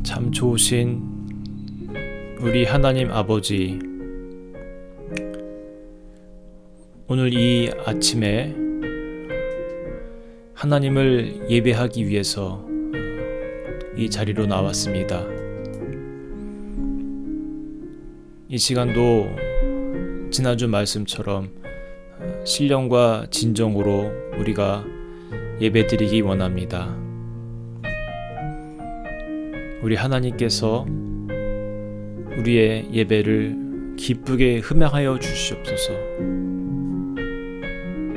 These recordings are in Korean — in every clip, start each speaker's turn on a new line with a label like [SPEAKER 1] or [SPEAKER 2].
[SPEAKER 1] 참 좋으신 우리 하나님 아버지, 오늘 이 아침에 하나님을 예배하기 위해서 이 자리로 나왔습니다. 이 시간도 지난주 말씀처럼 신령과 진정으로 우리가 예배드리기 원합니다. 우리 하나님께서 우리의 예배를 기쁘게 흠양하여 주시옵소서.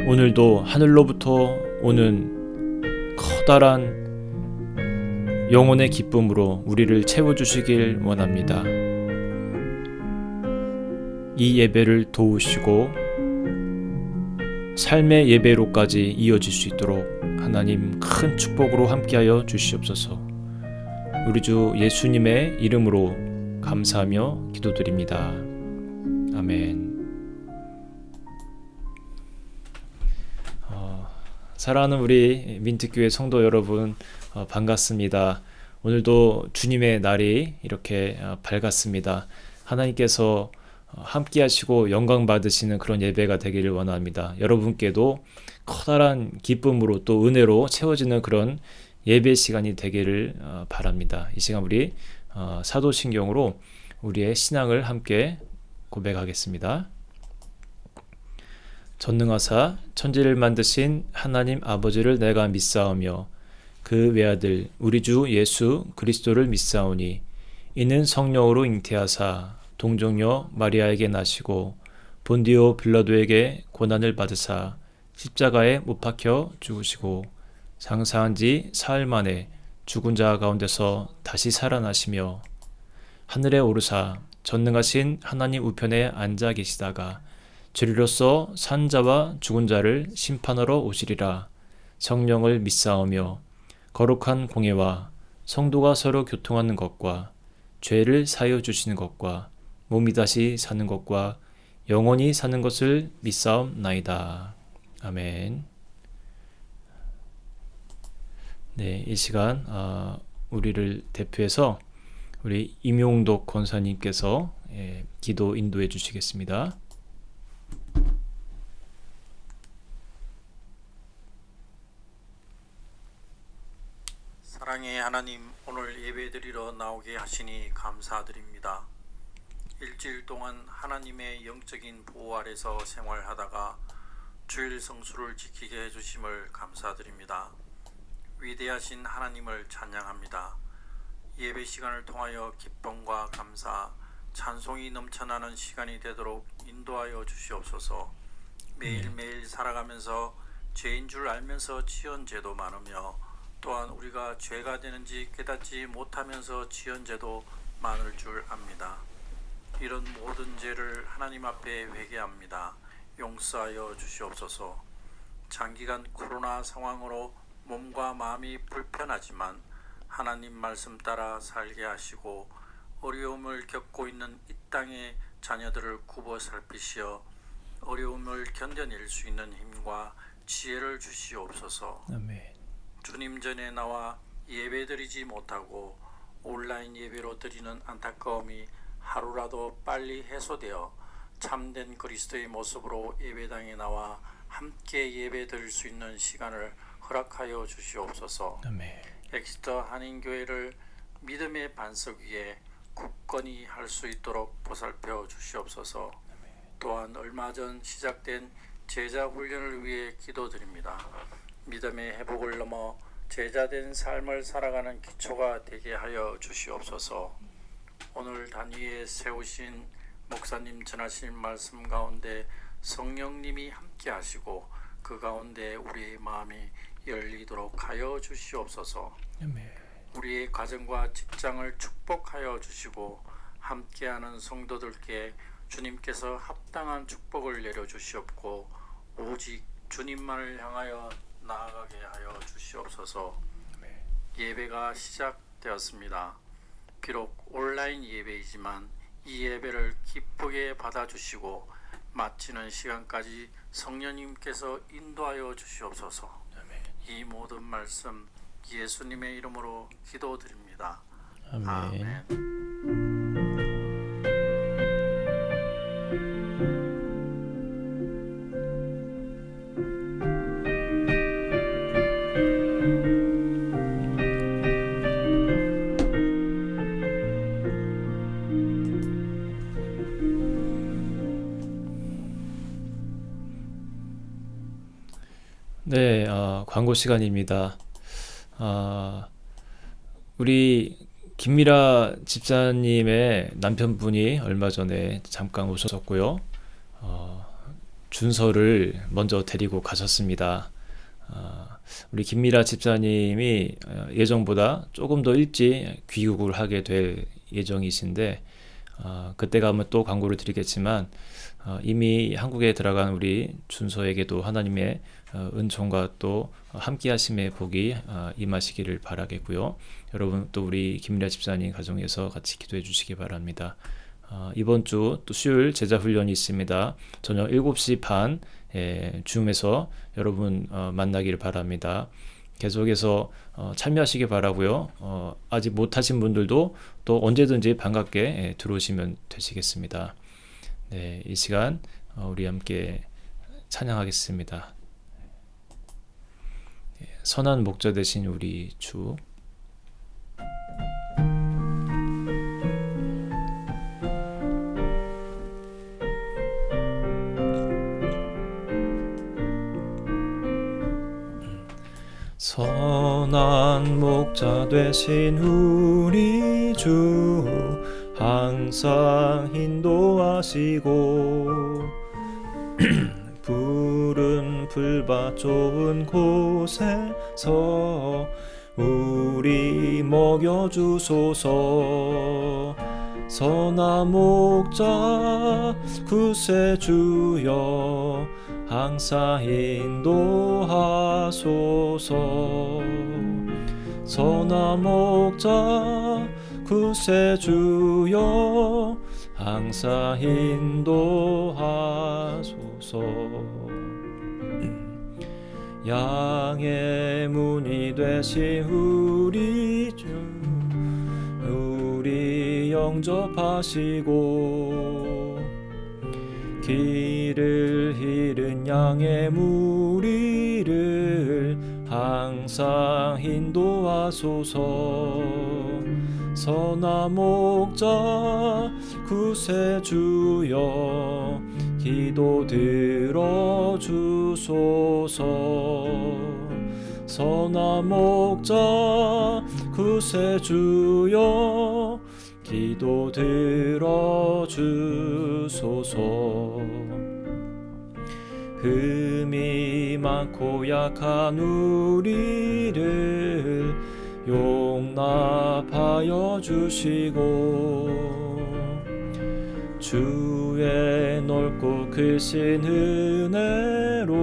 [SPEAKER 1] 오늘도 하늘로부터 오는 커다란 영혼의 기쁨으로 우리를 채워주시길 원합니다. 이 예배를 도우시고 삶의 예배로까지 이어질 수 있도록 하나님 큰 축복으로 함께하여 주시옵소서. 우리 주 예수님의 이름으로 감사하며 기도드립니다. 아멘. 사랑하는 우리 민트교회 성도 여러분, 반갑습니다. 오늘도 주님의 날이 이렇게 밝았습니다. 하나님께서 함께 하시고 영광 받으시는 그런 예배가 되기를 원합니다. 여러분께도 커다란 기쁨으로 또 은혜로 채워지는 그런 예배 시간이 되기를 바랍니다. 이 시간 우리 사도신경으로 우리의 신앙을 함께 고백하겠습니다. 전능하사 천지를 만드신 하나님 아버지를 내가 믿사오며 그 외아들 우리 주 예수 그리스도를 믿사오니 이는 성령으로 잉태하사 동정녀 마리아에게 나시고 본디오 빌라도에게 고난을 받으사 십자가에 못 박혀 죽으시고 장사한 지 사흘 만에 죽은 자 가운데서 다시 살아나시며 하늘에 오르사 전능하신 하나님 우편에 앉아 계시다가 죄리로서 산 자와 죽은 자를 심판하러 오시리라. 성령을 믿사오며 거룩한 공예와 성도가 서로 교통하는 것과 죄를 사하여 주시는 것과 몸이 다시 사는 것과 영원히 사는 것을 믿사옵나이다. 아멘. 네, 이 시간 우리를 대표해서 우리 임용덕 권사님께서 기도 인도해 주시겠습니다.
[SPEAKER 2] 사랑의 하나님, 오늘 예배드리러 나오게 하시니 감사드립니다. 일주일 동안 하나님의 영적인 보호 아래서 생활하다가 주일 성수를 지키게 해주심을 감사드립니다. 위대하신 하나님을 찬양합니다. 예배 시간을 통하여 기쁨과 감사, 찬송이 넘쳐나는 시간이 되도록 인도하여 주시옵소서. 매일매일 살아가면서 죄인 줄 알면서 지은 죄도 많으며 또한 우리가 죄가 되는지 깨닫지 못하면서 지은 죄도 많을 줄 압니다. 이런 모든 죄를 하나님 앞에 회개합니다. 용서하여 주시옵소서. 장기간 코로나 상황으로 몸과 마음이 불편하지만 하나님 말씀 따라 살게 하시고 어려움을 겪고 있는 이 땅의 자녀들을 굽어 살피시어 어려움을 견뎌낼 수 있는 힘과 지혜를 주시옵소서.
[SPEAKER 1] 아멘.
[SPEAKER 2] 주님 전에 나와 예배드리지 못하고 온라인 예배로 드리는 안타까움이 하루라도 빨리 해소되어 참된 그리스도의 모습으로 예배당에 나와 함께 예배드릴 수 있는 시간을 허락하여 주시옵소서.
[SPEAKER 1] 아멘.
[SPEAKER 2] 엑시터 한인교회를 믿음의 반석 위에 굳건히 할 수 있도록 보살펴 주시옵소서. 또한 얼마 전 시작된 제자 훈련을 위해 기도드립니다. 믿음의 회복을 넘어 제자된 삶을 살아가는 기초가 되게 하여 주시옵소서. 오늘 단위에 세우신 목사님 전하신 말씀 가운데 성령님이 함께 하시고 그 가운데 우리의 마음이 열리도록 하여 주시옵소서.
[SPEAKER 1] 아멘.
[SPEAKER 2] 우리의 가정과 직장을 축복하여 주시고 함께하는 성도들께 주님께서 합당한 축복을 내려주시옵고 오직 주님만을 향하여 나아가게 하여 주시옵소서. 예배가 시작되었습니다. 비록 온라인 예배이지만 이 예배를 기쁘게 받아주시고 마치는 시간까지 성령님께서 인도하여 주시옵소서. 이 모든 말씀 예수님의 이름으로 기도드립니다.
[SPEAKER 1] 아멘.
[SPEAKER 2] 아멘.
[SPEAKER 1] 네, 광고 시간입니다. 우리 김미라 집사님의 남편분이 얼마 전에 잠깐 오셨고요. 준서를 먼저 데리고 가셨습니다. 우리 김미라 집사님이 예정보다 조금 더 일찍 귀국을 하게 될 예정이신데, 그때 가면 또 광고를 드리겠지만, 이미 한국에 들어간 우리 준서에게도 하나님의 은총과 또 함께 하심의 복이 임하시기를 바라겠고요. 여러분 또 우리 김미라 집사님 가정에서 같이 기도해 주시기 바랍니다. 이번 주 또 수요일 제자훈련이 있습니다. 저녁 7시 반 줌에서 여러분 만나기를 바랍니다. 계속해서 참여하시기 바라고요. 아직 못하신 분들도 또 언제든지 반갑게 들어오시면 되시겠습니다. 네, 이 시간 우리 함께 찬양하겠습니다. 선한 목자 되신 우리 주. 선한 목자 되신 우리 주, 항상 인도하시고 푸른 풀밭 좋은 곳에서 우리 먹여주소서. 선한 목자 구세주여 항상 인도하소서. 선한 목자 구세주여 항상 인도하소서. 양의 문이 되신 우리 주, 우리 영접하시고 길을 잃은 양의 무리를 항상 인도하소서. 선한 목자 구세주여 기도 들어주소서. 선한 목자 구세주여 기도 들어주소서. 흠이 많고 약한 우리를 용납하여 주시고 주의 넓고 크신 은혜로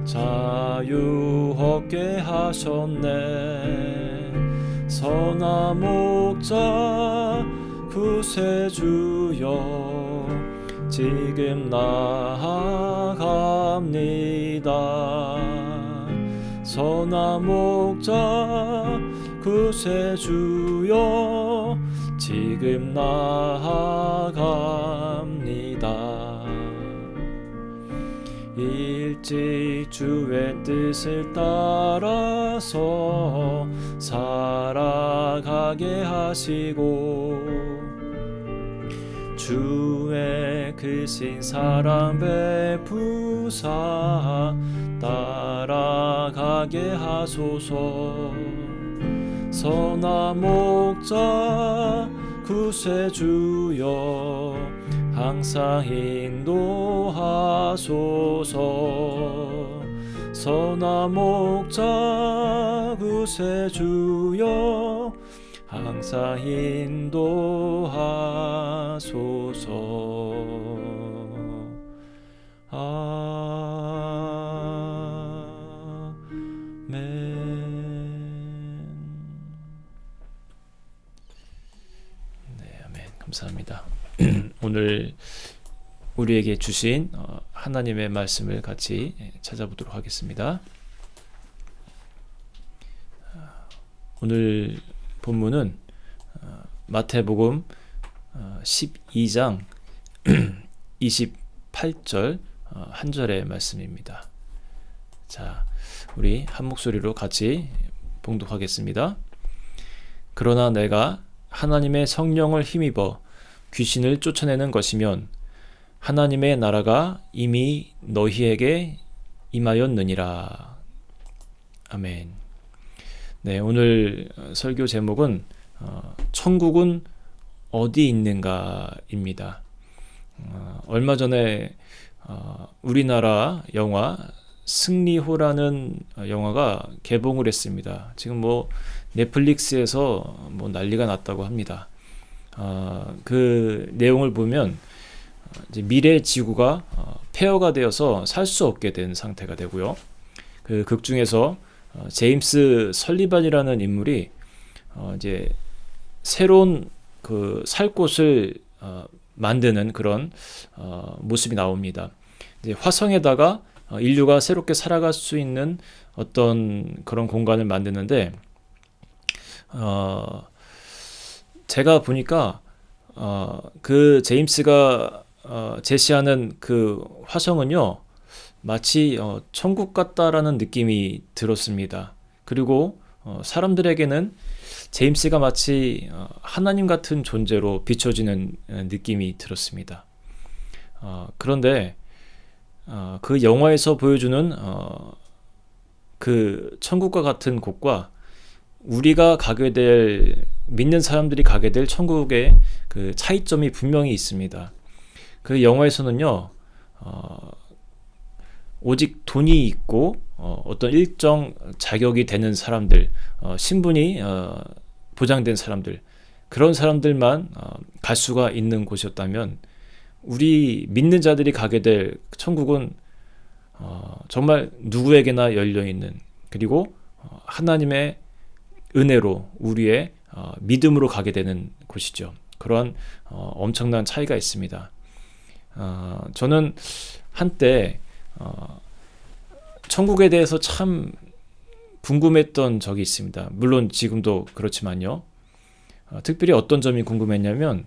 [SPEAKER 1] 자유 얻게 하셨네. 선한 목자 구세주여 지금 나아갑니다. 선한 목자 구세주여 지금 나아갑니다. 일찍 주의 뜻을 따라서 살아가게 하시고 주의 크신 사랑 베푸사 따라가게 하소서. 선한 목자 구세주여 항상 인도하소서. 선한 목자 구세주여 항상 인도하소서. 네, 아멘. 감사합니다. 오늘 우리에게 주신 하나님의 말씀을 같이 찾아보도록 하겠습니다. 오늘 본문은 마태복음 12장 28절 한 절의 말씀입니다. 자, 우리 한 목소리로 같이 봉독하겠습니다. 그러나 내가 하나님의 성령을 힘입어 귀신을 쫓아내는 것이면 하나님의 나라가 이미 너희에게 임하였느니라. 아멘. 네, 오늘 설교 제목은 천국은 어디 있는가입니다. 얼마 전에 우리나라 영화 승리호라는 영화가 개봉을 했습니다. 지금 넷플릭스에서 난리가 났다고 합니다. 그 내용을 보면 이제 미래 지구가 폐허가 되어서 살 수 없게 된 상태가 되고요. 그 극 중에서 제임스 설리반이라는 인물이 이제 새로운 그 살 곳을 만드는 그런 모습이 나옵니다. 이제 화성에다가 인류가 새롭게 살아갈 수 있는 어떤 그런 공간을 만드는데 제가 보니까 그 제임스가 제시하는 그 화성은요 마치 천국 같다라는 느낌이 들었습니다. 그리고 사람들에게는 제임스가 마치 하나님 같은 존재로 비춰지는 느낌이 들었습니다. 그런데 그 영화에서 보여주는 그 천국과 같은 곳과 우리가 가게 될 믿는 사람들이 가게 될 천국의 그 차이점이 분명히 있습니다. 그 영화에서는요 오직 돈이 있고 어떤 일정 자격이 되는 사람들, 신분이 보장된 사람들, 그런 사람들만 갈 수가 있는 곳이었다면 우리 믿는 자들이 가게 될 천국은 정말 누구에게나 열려있는, 그리고 하나님의 은혜로 우리의 믿음으로 가게 되는 곳이죠. 그런 엄청난 차이가 있습니다. 저는 한때 천국에 대해서 참 궁금했던 적이 있습니다. 물론 지금도 그렇지만요. 특별히 어떤 점이 궁금했냐면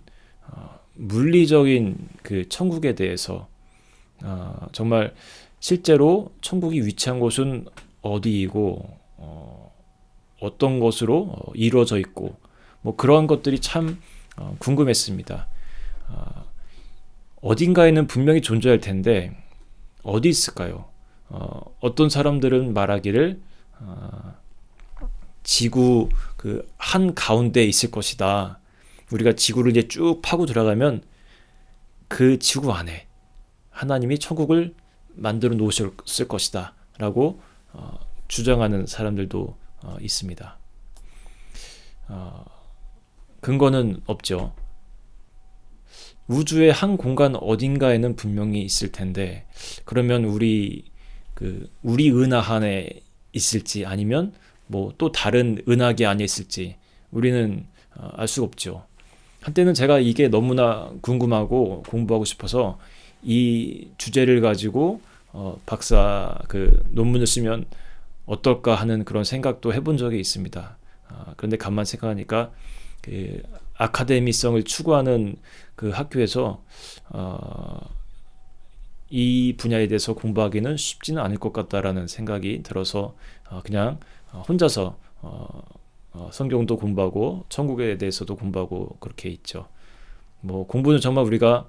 [SPEAKER 1] 물리적인 그 천국에 대해서 정말 실제로 천국이 위치한 곳은 어디이고 어떤 것으로 이루어져 있고 그런 것들이 참 궁금했습니다. 어딘가에는 분명히 존재할 텐데 어디 있을까요? 어떤 사람들은 말하기를 지구 그 한 가운데 있을 것이다. 우리가 지구를 이제 쭉 파고 들어가면 그 지구 안에 하나님이 천국을 만들어 놓으셨을 것이다 라고 주장하는 사람들도 있습니다. 근거는 없죠. 우주의 한 공간 어딘가에는 분명히 있을 텐데 그러면 우리 은하 안에 있을지 아니면 또 다른 은하계 안에 있을지 우리는 알 수가 없죠. 한때는 제가 이게 너무나 궁금하고 공부하고 싶어서 이 주제를 가지고 박사 그 논문을 쓰면 어떨까 하는 그런 생각도 해본 적이 있습니다. 그런데 가만 생각하니까 그 아카데미성을 추구하는 그 학교에서 이 분야에 대해서 공부하기는 쉽지는 않을 것 같다라는 생각이 들어서 그냥 혼자서 성경도 공부하고 천국에 대해서도 공부하고 그렇게 있죠. 공부는 정말 우리가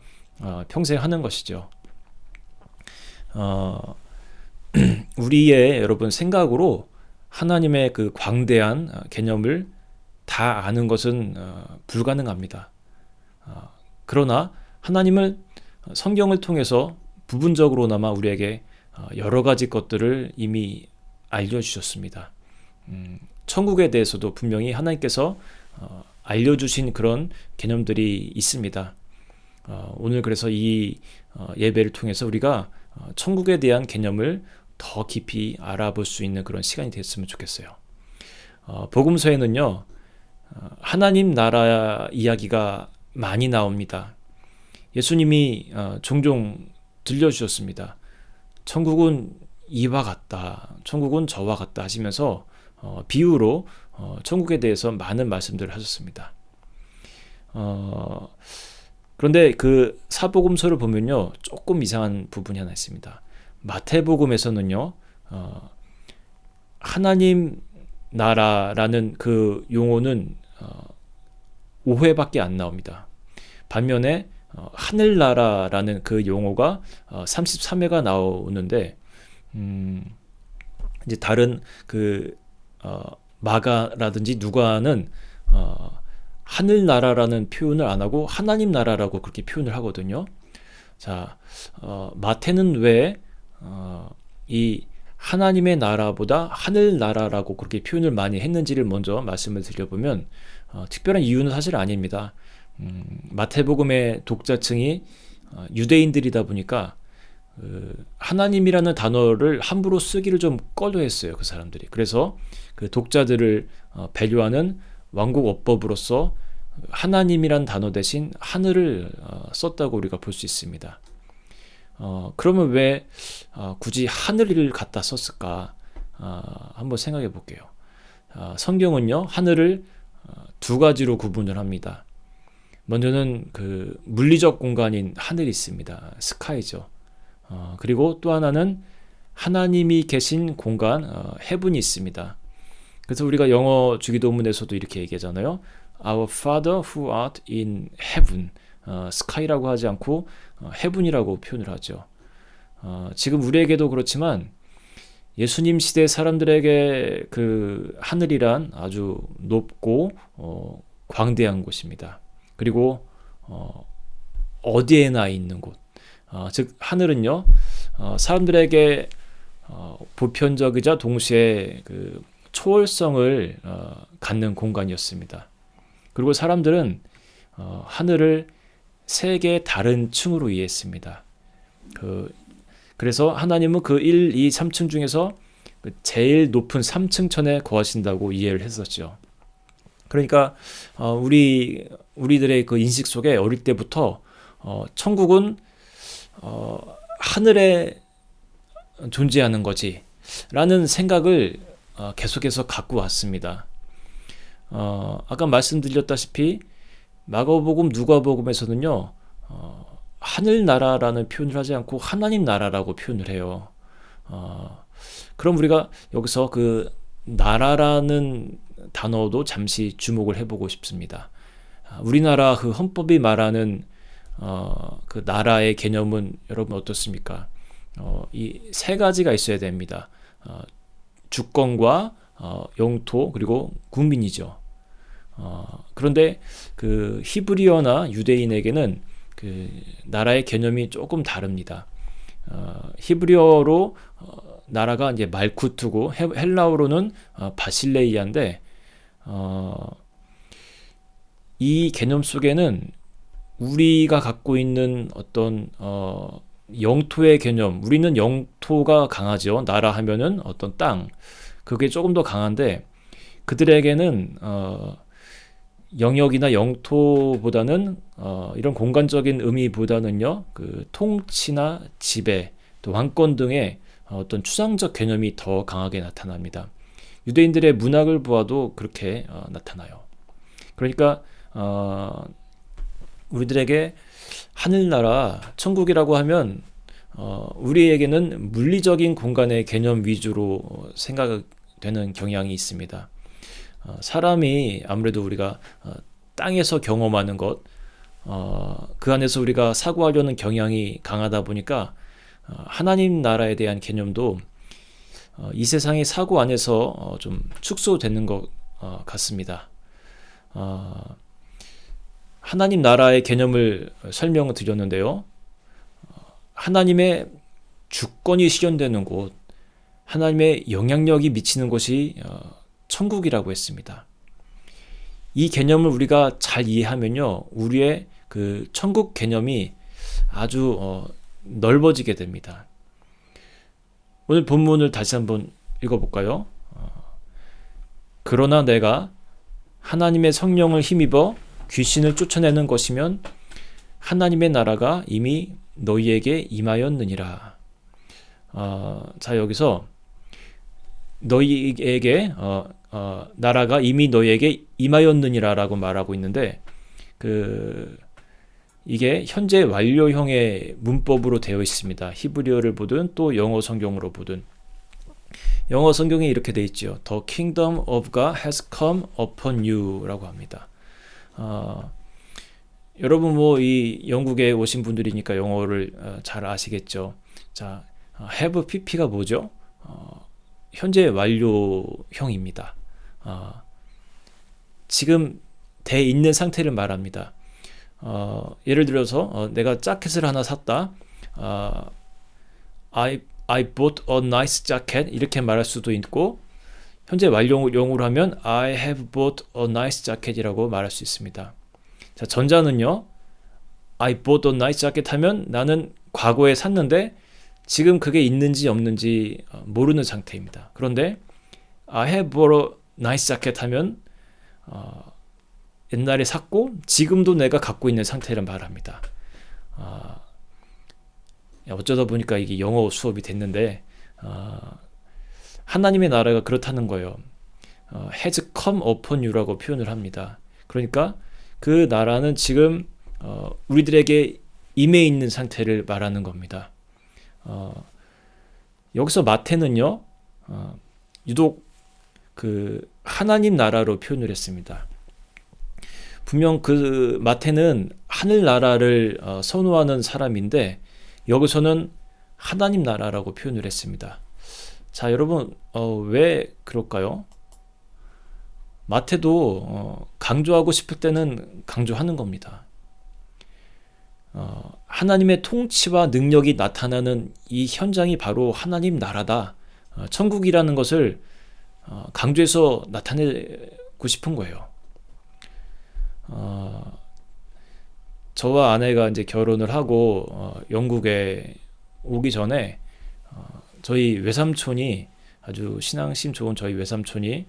[SPEAKER 1] 평생 하는 것이죠. 우리의 여러분 생각으로 하나님의 그 광대한 개념을 다 아는 것은 불가능합니다. 그러나 하나님은 성경을 통해서 부분적으로나마 우리에게 여러 가지 것들을 이미 알려주셨습니다. 천국에 대해서도 분명히 하나님께서 알려주신 그런 개념들이 있습니다. 오늘 그래서 이 예배를 통해서 우리가 천국에 대한 개념을 더 깊이 알아볼 수 있는 그런 시간이 됐으면 좋겠어요. 복음서에는요, 하나님 나라 이야기가 많이 나옵니다. 예수님이 종종 들려주셨습니다. 천국은 이와 같다, 천국은 저와 같다 하시면서 비유로 천국에 대해서 많은 말씀들을 하셨습니다. 그런데 그 사복음서를 보면요, 조금 이상한 부분이 하나 있습니다. 마태복음에서는요, 하나님 나라라는 그 용어는 5회밖에 안 나옵니다. 반면에 하늘나라라는 그 용어가 33회가 나오는데, 이제 다른 그 마가라든지 누가는 하늘나라라는 표현을 안 하고 하나님 나라라고 그렇게 표현을 하거든요. 자, 마태는 왜 이 하나님의 나라보다 하늘나라라고 그렇게 표현을 많이 했는지를 먼저 말씀을 드려보면, 특별한 이유는 사실 아닙니다. 마태복음의 독자층이 유대인들이다 보니까 하나님이라는 단어를 함부로 쓰기를 좀 꺼려했어요, 그 사람들이. 그래서 그 독자들을 배려하는 왕국 어법으로서 하나님이란 단어 대신 하늘을 썼다고 우리가 볼 수 있습니다. 그러면 왜 굳이 하늘을 갖다 썼을까? 한번 생각해 볼게요. 성경은요, 하늘을 두 가지로 구분을 합니다. 먼저는 그 물리적 공간인 하늘이 있습니다. 스카이죠. 그리고 또 하나는 하나님이 계신 공간, 헤븐이 있습니다. 그래서 우리가 영어 주기도문에서도 이렇게 얘기하잖아요. Our Father who art in heaven. 스카이라고 하지 않고 헤븐이라고 표현을 하죠. 지금 우리에게도 그렇지만 예수님 시대 사람들에게 그 하늘이란 아주 높고 광대한 곳입니다. 그리고 어디에나 있는 곳. 즉 하늘은요, 사람들에게 보편적이자 동시에 그 초월성을 갖는 공간이었습니다. 그리고 사람들은 하늘을 세 개의 다른 층으로 이해했습니다. 그래서 하나님은 그 1, 2, 3층 중에서 제일 높은 3층 천에 거하신다고 이해를 했었죠. 그러니까 우리들의 그 인식 속에 어릴 때부터 천국은 하늘에 존재하는 거지 라는 생각을 계속해서 갖고 왔습니다. 아까 말씀드렸다시피 마가복음, 누가복음에서는요, 하늘나라라는 표현을 하지 않고 하나님 나라라고 표현을 해요. 그럼 우리가 여기서 그 나라라는 단어도 잠시 주목을 해보고 싶습니다. 우리나라 그 헌법이 말하는 그 나라의 개념은 여러분 어떻습니까? 이 세 가지가 있어야 됩니다. 주권과 영토 그리고 국민이죠. 그런데 그 히브리어나 유대인에게는 그 나라의 개념이 조금 다릅니다. 히브리어로 나라가 이제 말쿠트고 헬라어로는 바실레이아인데, 이 개념 속에는 우리가 갖고 있는 어떤 영토의 개념, 우리는 영토가 강하죠. 나라 하면은 어떤 땅, 그게 조금 더 강한데 그들에게는 영역이나 영토보다는 이런 공간적인 의미보다는요, 그 통치나 지배, 또 왕권 등의 어떤 추상적 개념이 더 강하게 나타납니다. 유대인들의 문학을 보아도 그렇게 나타나요. 그러니까 우리들에게 하늘나라, 천국이라고 하면 우리에게는 물리적인 공간의 개념 위주로 생각되는 경향이 있습니다. 사람이 아무래도 우리가 땅에서 경험하는 것, 그 안에서 우리가 사고하려는 경향이 강하다 보니까 하나님 나라에 대한 개념도 이 세상의 사고 안에서 좀 축소되는 것 같습니다. 하나님 나라의 개념을 설명을 드렸는데요. 하나님의 주권이 실현되는 곳, 하나님의 영향력이 미치는 곳이 천국이라고 했습니다. 이 개념을 우리가 잘 이해하면요, 우리의 그 천국 개념이 아주 넓어지게 됩니다. 오늘 본문을 다시 한번 읽어볼까요? 그러나 내가 하나님의 성령을 힘입어 귀신을 쫓아내는 것이면 하나님의 나라가 이미 너희에게 임하였느니라. 자, 여기서 너희에게 나라가 이미 너희에게 임하였느니라라고 말하고 있는데 이게 현재 완료형의 문법으로 되어 있습니다. 히브리어를 보든 또 영어 성경으로 보든. 영어 성경에 이렇게 되어 있죠. The kingdom of God has come upon you라고 합니다. 여러분 뭐 이 영국에 오신 분들이니까 영어를 잘 아시겠죠. 자, have pp가 뭐죠? 현재 완료형입니다. 지금 돼 있는 상태를 말합니다. 예를 들어서 내가 자켓을 하나 샀다. I bought a nice jacket 이렇게 말할 수도 있고 현재 완료형으로 하면 I have bought a nice jacket이라고 말할 수 있습니다. 자, 전자는요. I bought a nice jacket 하면 나는 과거에 샀는데 지금 그게 있는지 없는지 모르는 상태입니다. 그런데 I have bought a nice jacket 하면 옛날에 샀고 지금도 내가 갖고 있는 상태를 말합니다. 어쩌다 보니까 이게 영어 수업이 됐는데 하나님의 나라가 그렇다는 거예요. has come upon you라고 표현을 합니다. 그러니까 그 나라는 지금 우리들에게 임해 있는 상태를 말하는 겁니다. 여기서 마태는요 유독 그 하나님 나라로 표현을 했습니다. 분명 그 마태는 하늘나라를 선호하는 사람인데 여기서는 하나님 나라라고 표현을 했습니다. 자, 여러분 왜 그럴까요? 마태도 강조하고 싶을 때는 강조하는 겁니다. 하나님의 통치와 능력이 나타나는 이 현장이 바로 하나님 나라다. 천국이라는 것을 강조해서 나타내고 싶은 거예요. 저와 아내가 이제 결혼을 하고 영국에 오기 전에 저희 외삼촌이 아주 신앙심 좋은 저희 외삼촌이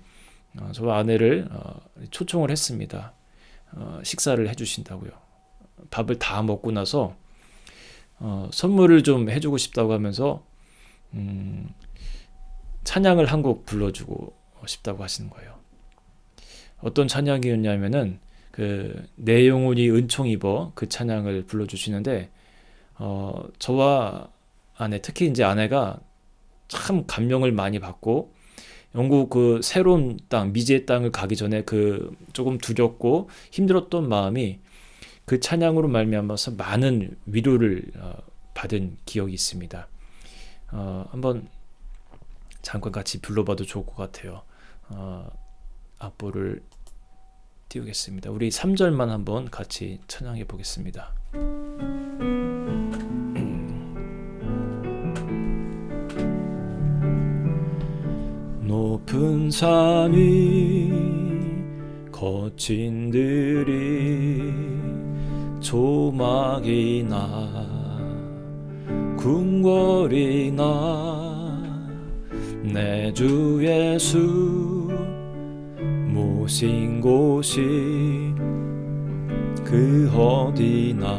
[SPEAKER 1] 저와 아내를 초청을 했습니다. 식사를 해주신다고요. 밥을 다 먹고 나서 선물을 좀 해주고 싶다고 하면서 찬양을 한 곡 불러주고 싶다고 하시는 거예요. 어떤 찬양이었냐면은 내 영혼이 은총 입어 그 찬양을 불러주시는데 저와 아내, 특히 이제 아내가 참 감명을 많이 받고 영국 그 새로운 땅, 미지의 땅을 가기 전에 그 조금 두렵고 힘들었던 마음이 그 찬양으로 말미암아서 많은 위로를 받은 기억이 있습니다. 한번 잠깐 같이 불러봐도 좋을 것 같아요. 악보를 띄우겠습니다. 우리 3절만 한번 같이 찬양해 보겠습니다. 높은 산 위 거친 들이 조막이나 궁궐이나 내 주 예수 모신 곳이 그 어디나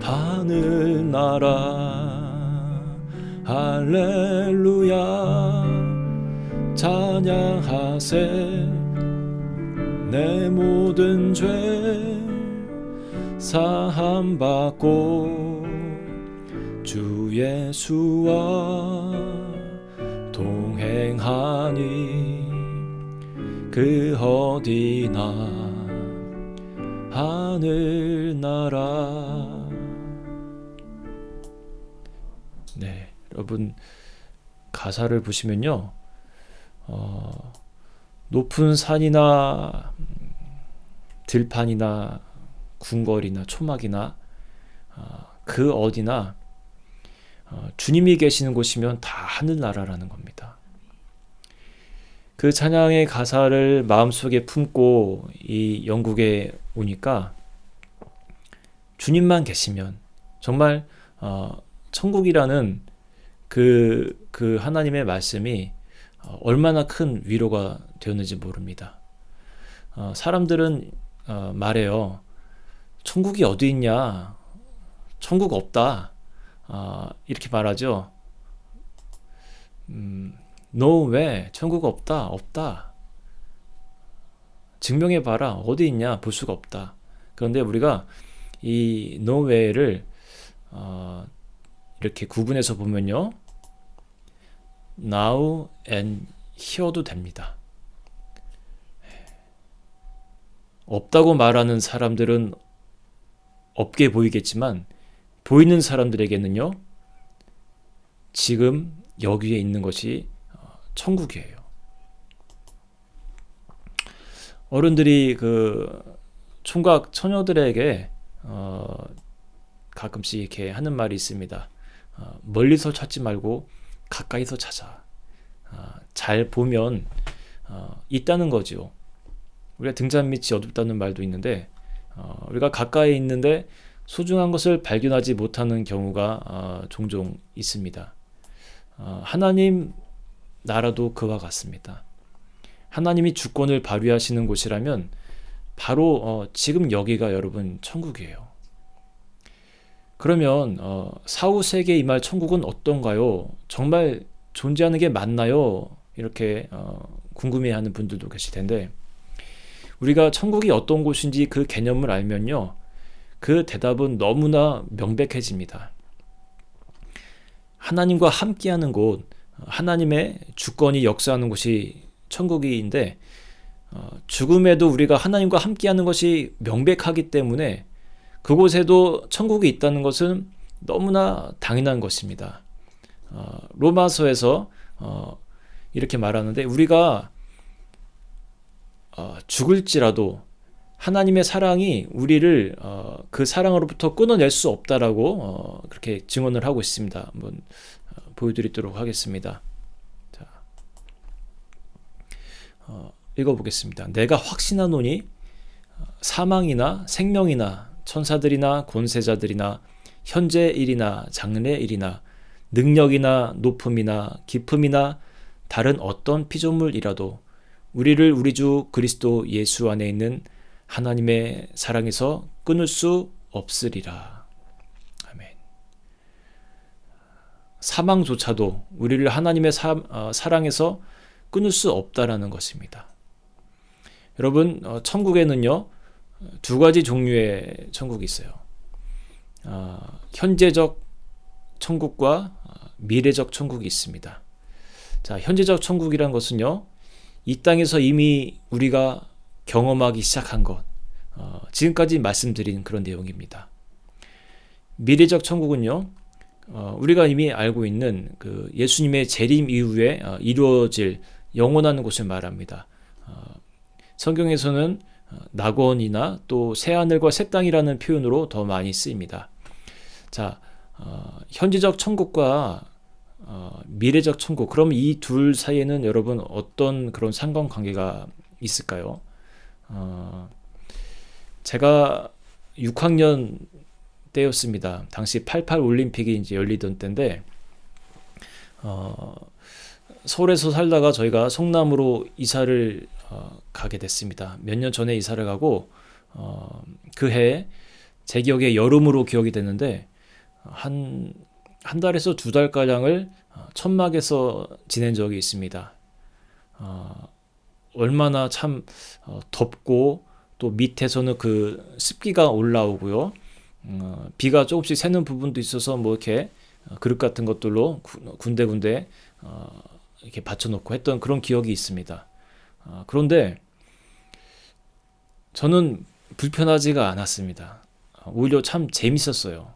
[SPEAKER 1] 하늘나라 할렐루야 찬양하세 내 모든 죄 사함받고 주 예수와 동행하니 그 어디나 하늘나라. 네, 여러분 가사를 보시면요, 높은 산이나 들판이나 궁궐이나 초막이나 그 어디나 주님이 계시는 곳이면 다 하늘나라라는 겁니다. 그 찬양의 가사를 마음속에 품고 이 영국에 오니까 주님만 계시면 정말 천국이라는 그 하나님의 말씀이 얼마나 큰 위로가 되었는지 모릅니다. 사람들은 말해요. 천국이 어디 있냐? 천국 없다. 이렇게 말하죠. 너 왜 천국 없다 없다 증명해봐라 어디 있냐 볼 수가 없다. 그런데 우리가 이 no way를 이렇게 구분해서 보면요 now and here도 됩니다. 없다고 말하는 사람들은 없게 보이겠지만 보이는 사람들에게는요 지금 여기에 있는 것이 천국이에요. 어른들이 그 총각 처녀들에게 가끔씩 이렇게 하는 말이 있습니다. 멀리서 찾지 말고 가까이서 찾아. 잘 보면 있다는 거죠. 우리가 등잔 밑이 어둡다는 말도 있는데 우리가 가까이 있는데 소중한 것을 발견하지 못하는 경우가 종종 있습니다. 하나님 나라도 그와 같습니다. 하나님이 주권을 발휘하시는 곳이라면 바로 지금 여기가 여러분 천국이에요. 그러면 사후 세계에 임할 천국은 어떤가요? 정말 존재하는 게 맞나요? 이렇게 궁금해하는 분들도 계실 텐데 우리가 천국이 어떤 곳인지 그 개념을 알면요 그 대답은 너무나 명백해집니다. 하나님과 함께하는 곳, 하나님의 주권이 역사하는 곳이 천국인데 죽음에도 우리가 하나님과 함께하는 것이 명백하기 때문에 그곳에도 천국이 있다는 것은 너무나 당연한 것입니다. 로마서에서 이렇게 말하는데 우리가 죽을지라도 하나님의 사랑이 우리를 그 사랑으로부터 끊어낼 수 없다라고 그렇게 증언을 하고 있습니다. 한번 보여드리도록 하겠습니다. 자, 읽어보겠습니다. 내가 확신하노니 사망이나 생명이나 천사들이나 권세자들이나 현재 일이나 장래 일이나 능력이나 높음이나 깊음이나 다른 어떤 피조물이라도 우리를 우리 주 그리스도 예수 안에 있는 하나님의 사랑에서 끊을 수 없으리라. 아멘. 사망조차도 우리를 하나님의 사랑에서 끊을 수 없다라는 것입니다. 여러분, 천국에는요 두 가지 종류의 천국이 있어요. 현재적 천국과 미래적 천국이 있습니다. 자, 현재적 천국이란 것은요 이 땅에서 이미 우리가 경험하기 시작한 것, 지금까지 말씀드린 그런 내용입니다. 미래적 천국은요 우리가 이미 알고 있는 그 예수님의 재림 이후에 이루어질 영원한 곳을 말합니다. 성경에서는 낙원이나 또 새하늘과 새 땅이라는 표현으로 더 많이 쓰입니다. 자, 현재적 천국과 미래적 천국, 그럼 이 둘 사이에는 여러분 어떤 그런 상관관계가 있을까요? 제가 6학년 때였습니다. 당시 88 올림픽이 이제 열리던 때인데 서울에서 살다가 저희가 성남으로 이사를 가게 됐습니다. 몇 년 전에 이사를 가고 그 해 제 기억에 여름으로 기억이 됐는데 한 달에서 두 달가량을 천막에서 지낸 적이 있습니다. 얼마나 참 덥고 또 밑에서는 그 습기가 올라오고요. 비가 조금씩 새는 부분도 있어서 뭐 이렇게 그릇 같은 것들로 군데군데 이렇게 받쳐놓고 했던 그런 기억이 있습니다. 그런데 저는 불편하지가 않았습니다. 오히려 참 재밌었어요.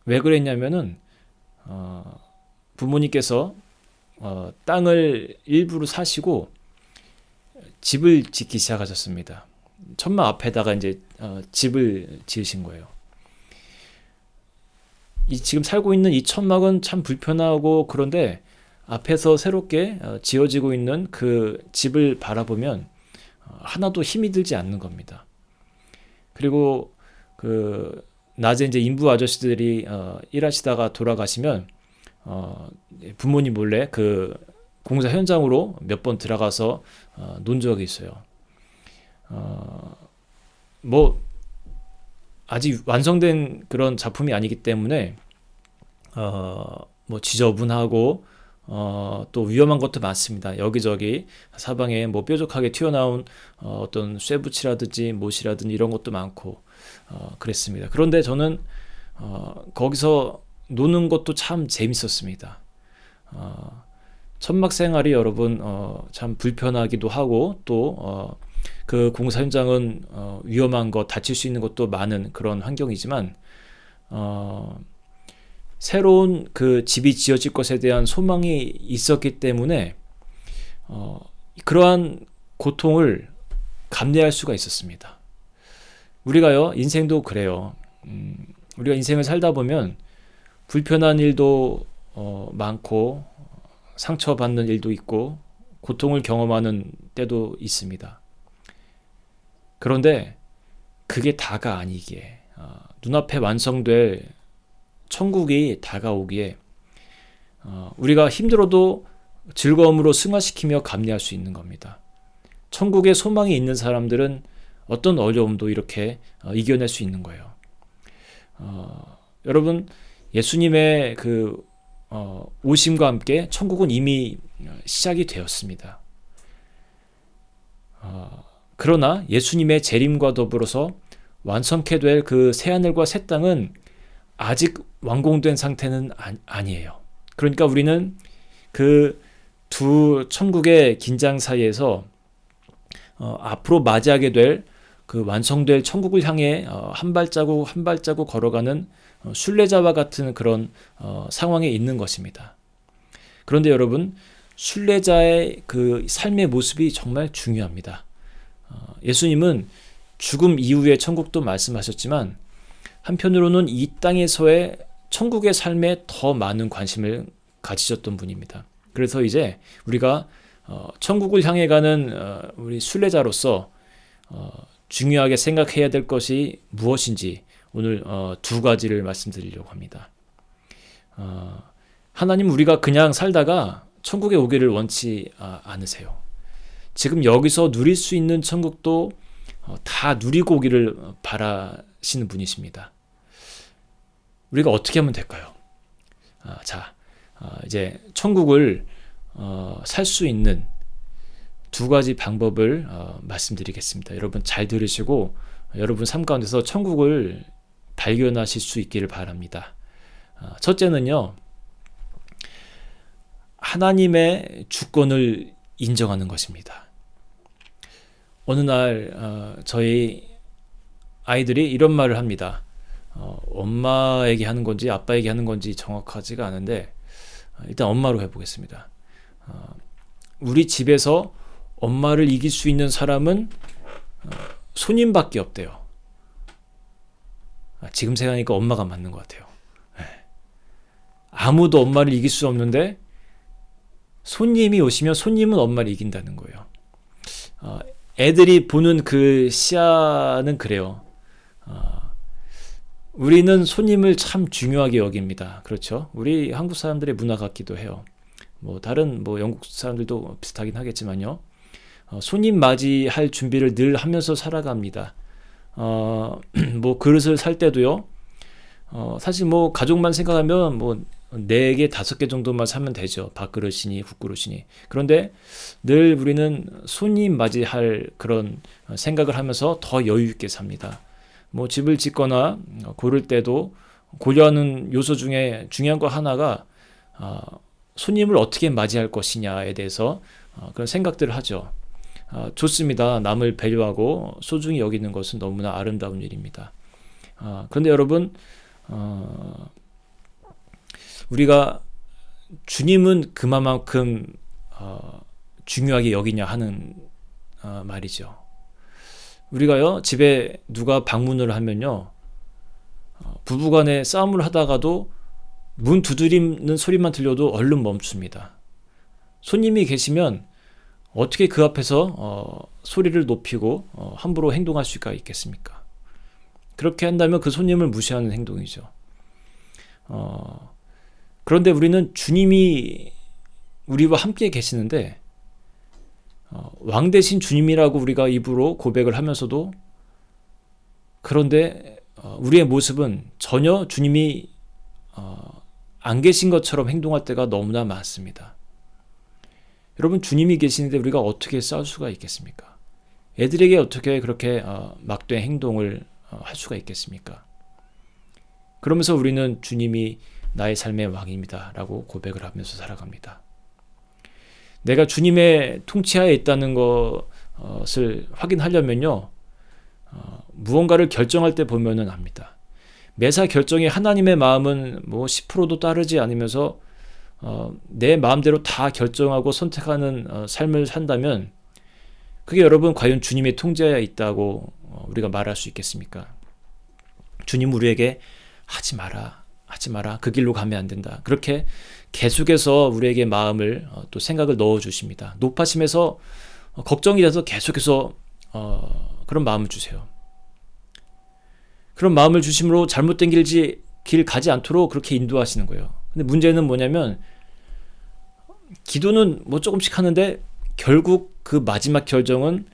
[SPEAKER 1] 왜 그랬냐면은 부모님께서 땅을 일부러 사시고 집을 짓기 시작하셨습니다. 천막 앞에다가 이제 집을 지으신 거예요. 이 지금 살고 있는 이 천막은 참 불편하고 그런데 앞에서 새롭게 지어지고 있는 그 집을 바라보면 하나도 힘이 들지 않는 겁니다. 그리고 그 낮에 이제 인부 아저씨들이 일하시다가 돌아가시면 부모님 몰래 그 공사 현장으로 몇 번 들어가서 논 적이 있어요. 뭐 아직 완성된 그런 작품이 아니기 때문에 뭐 지저분하고 또 위험한 것도 많습니다. 여기저기 사방에 뭐 뾰족하게 튀어나온 어떤 쇠붙이라든지 못이라든지 이런 것도 많고 그랬습니다. 그런데 저는 거기서 노는 것도 참 재밌었습니다. 천막 생활이 여러분 참 불편하기도 하고 또 그 공사 현장은 위험한 것, 다칠 수 있는 것도 많은 그런 환경이지만 새로운 그 집이 지어질 것에 대한 소망이 있었기 때문에 그러한 고통을 감내할 수가 있었습니다. 우리가요, 인생도 그래요. 우리가 인생을 살다 보면 불편한 일도 많고 상처받는 일도 있고 고통을 경험하는 때도 있습니다. 그런데 그게 다가 아니기에 눈앞에 완성될 천국이 다가오기에 우리가 힘들어도 즐거움으로 승화시키며 감내할 수 있는 겁니다. 천국에 소망이 있는 사람들은 어떤 어려움도 이렇게 이겨낼 수 있는 거예요. 여러분, 예수님의 그 오심과 함께 천국은 이미 시작이 되었습니다. 그러나 예수님의 재림과 더불어서 완성케 될 그 새하늘과 새 땅은 아직 완공된 상태는 아니에요. 그러니까 우리는 그 두 천국의 긴장 사이에서 앞으로 맞이하게 될 그 완성될 천국을 향해 한 발자국 한 발자국 걸어가는 순례자와 같은 그런 상황에 있는 것입니다. 그런데 여러분, 순례자의 그 삶의 모습이 정말 중요합니다. 예수님은 죽음 이후의 천국도 말씀하셨지만 한편으로는 이 땅에서의 천국의 삶에 더 많은 관심을 가지셨던 분입니다. 그래서 이제 우리가 천국을 향해 가는 우리 순례자로서 중요하게 생각해야 될 것이 무엇인지 오늘 두 가지를 말씀드리려고 합니다. 하나님, 우리가 그냥 살다가 천국에 오기를 원치 않으세요. 지금 여기서 누릴 수 있는 천국도 다 누리고 오기를 바라시는 분이십니다. 우리가 어떻게 하면 될까요? 이제 천국을 살 수 있는 두 가지 방법을 말씀드리겠습니다. 여러분 잘 들으시고 여러분 삶 가운데서 천국을 발견하실 수 있기를 바랍니다. 첫째는요, 하나님의 주권을 인정하는 것입니다. 어느 날 저희 아이들이 이런 말을 합니다. 엄마에게 하는 건지 아빠에게 하는 건지 정확하지가 않은데 일단 엄마로 해보겠습니다. 우리 집에서 엄마를 이길 수 있는 사람은 손님밖에 없대요. 지금 생각하니까 엄마가 맞는 것 같아요. 아무도 엄마를 이길 수 없는데 손님이 오시면 손님은 엄마를 이긴다는 거예요. 애들이 보는 그 시야는 그래요. 우리는 손님을 참 중요하게 여깁니다. 그렇죠? 우리 한국 사람들의 문화 같기도 해요. 다른 영국 사람들도 비슷하긴 하겠지만요. 손님 맞이할 준비를 늘 하면서 살아갑니다. 그릇을 살 때도요. 사실 가족만 생각하면 4개, 5개 정도만 사면 되죠. 밥그릇이니 국그릇이니. 그런데 늘 우리는 손님 맞이할 그런 생각을 하면서 더 여유 있게 삽니다. 집을 짓거나 고를 때도 고려하는 요소 중에 중요한 거 하나가 손님을 어떻게 맞이할 것이냐에 대해서 그런 생각들을 하죠. 좋습니다. 남을 배려하고 소중히 여기는 것은 너무나 아름다운 일입니다. 그런데 여러분, 우리가 주님은 그만큼 중요하게 여기냐 하는 말이죠. 우리가요, 집에 누가 방문을 하면요, 부부간에 싸움을 하다가도 문 두드리는 소리만 들려도 얼른 멈춥니다. 손님이 계시면 어떻게 그 앞에서 소리를 높이고 함부로 행동할 수가 있겠습니까? 그렇게 한다면 그 손님을 무시하는 행동이죠. 그런데 우리는 주님이 우리와 함께 계시는데 왕 대신 주님이라고 우리가 입으로 고백을 하면서도 그런데 우리의 모습은 전혀 주님이 안 계신 것처럼 행동할 때가 너무나 많습니다. 여러분, 주님이 계시는데 우리가 어떻게 싸울 수가 있겠습니까? 애들에게 어떻게 그렇게 막된 행동을 할 수가 있겠습니까? 그러면서 우리는 주님이 나의 삶의 왕입니다 라고 고백을 하면서 살아갑니다. 내가 주님의 통치하에 있다는 것을 확인하려면요, 무언가를 결정할 때 보면은 압니다. 매사 결정이 하나님의 마음은 10%도 따르지 않으면서 내 마음대로 다 결정하고 선택하는 삶을 산다면 그게 여러분 과연 주님의 통제하에 있다고 우리가 말할 수 있겠습니까? 주님 우리에게 하지 마라, 그 길로 가면 안 된다, 그렇게 계속해서 우리에게 마음을 또 생각을 넣어주십니다. 높아심에서 걱정이 돼서 계속해서 그런 마음을 주세요. 그런 마음을 주심으로 잘못된 길 가지 않도록 그렇게 인도하시는 거예요. 근데 문제는 뭐냐면 기도는 조금씩 하는데 결국 그 마지막 결정은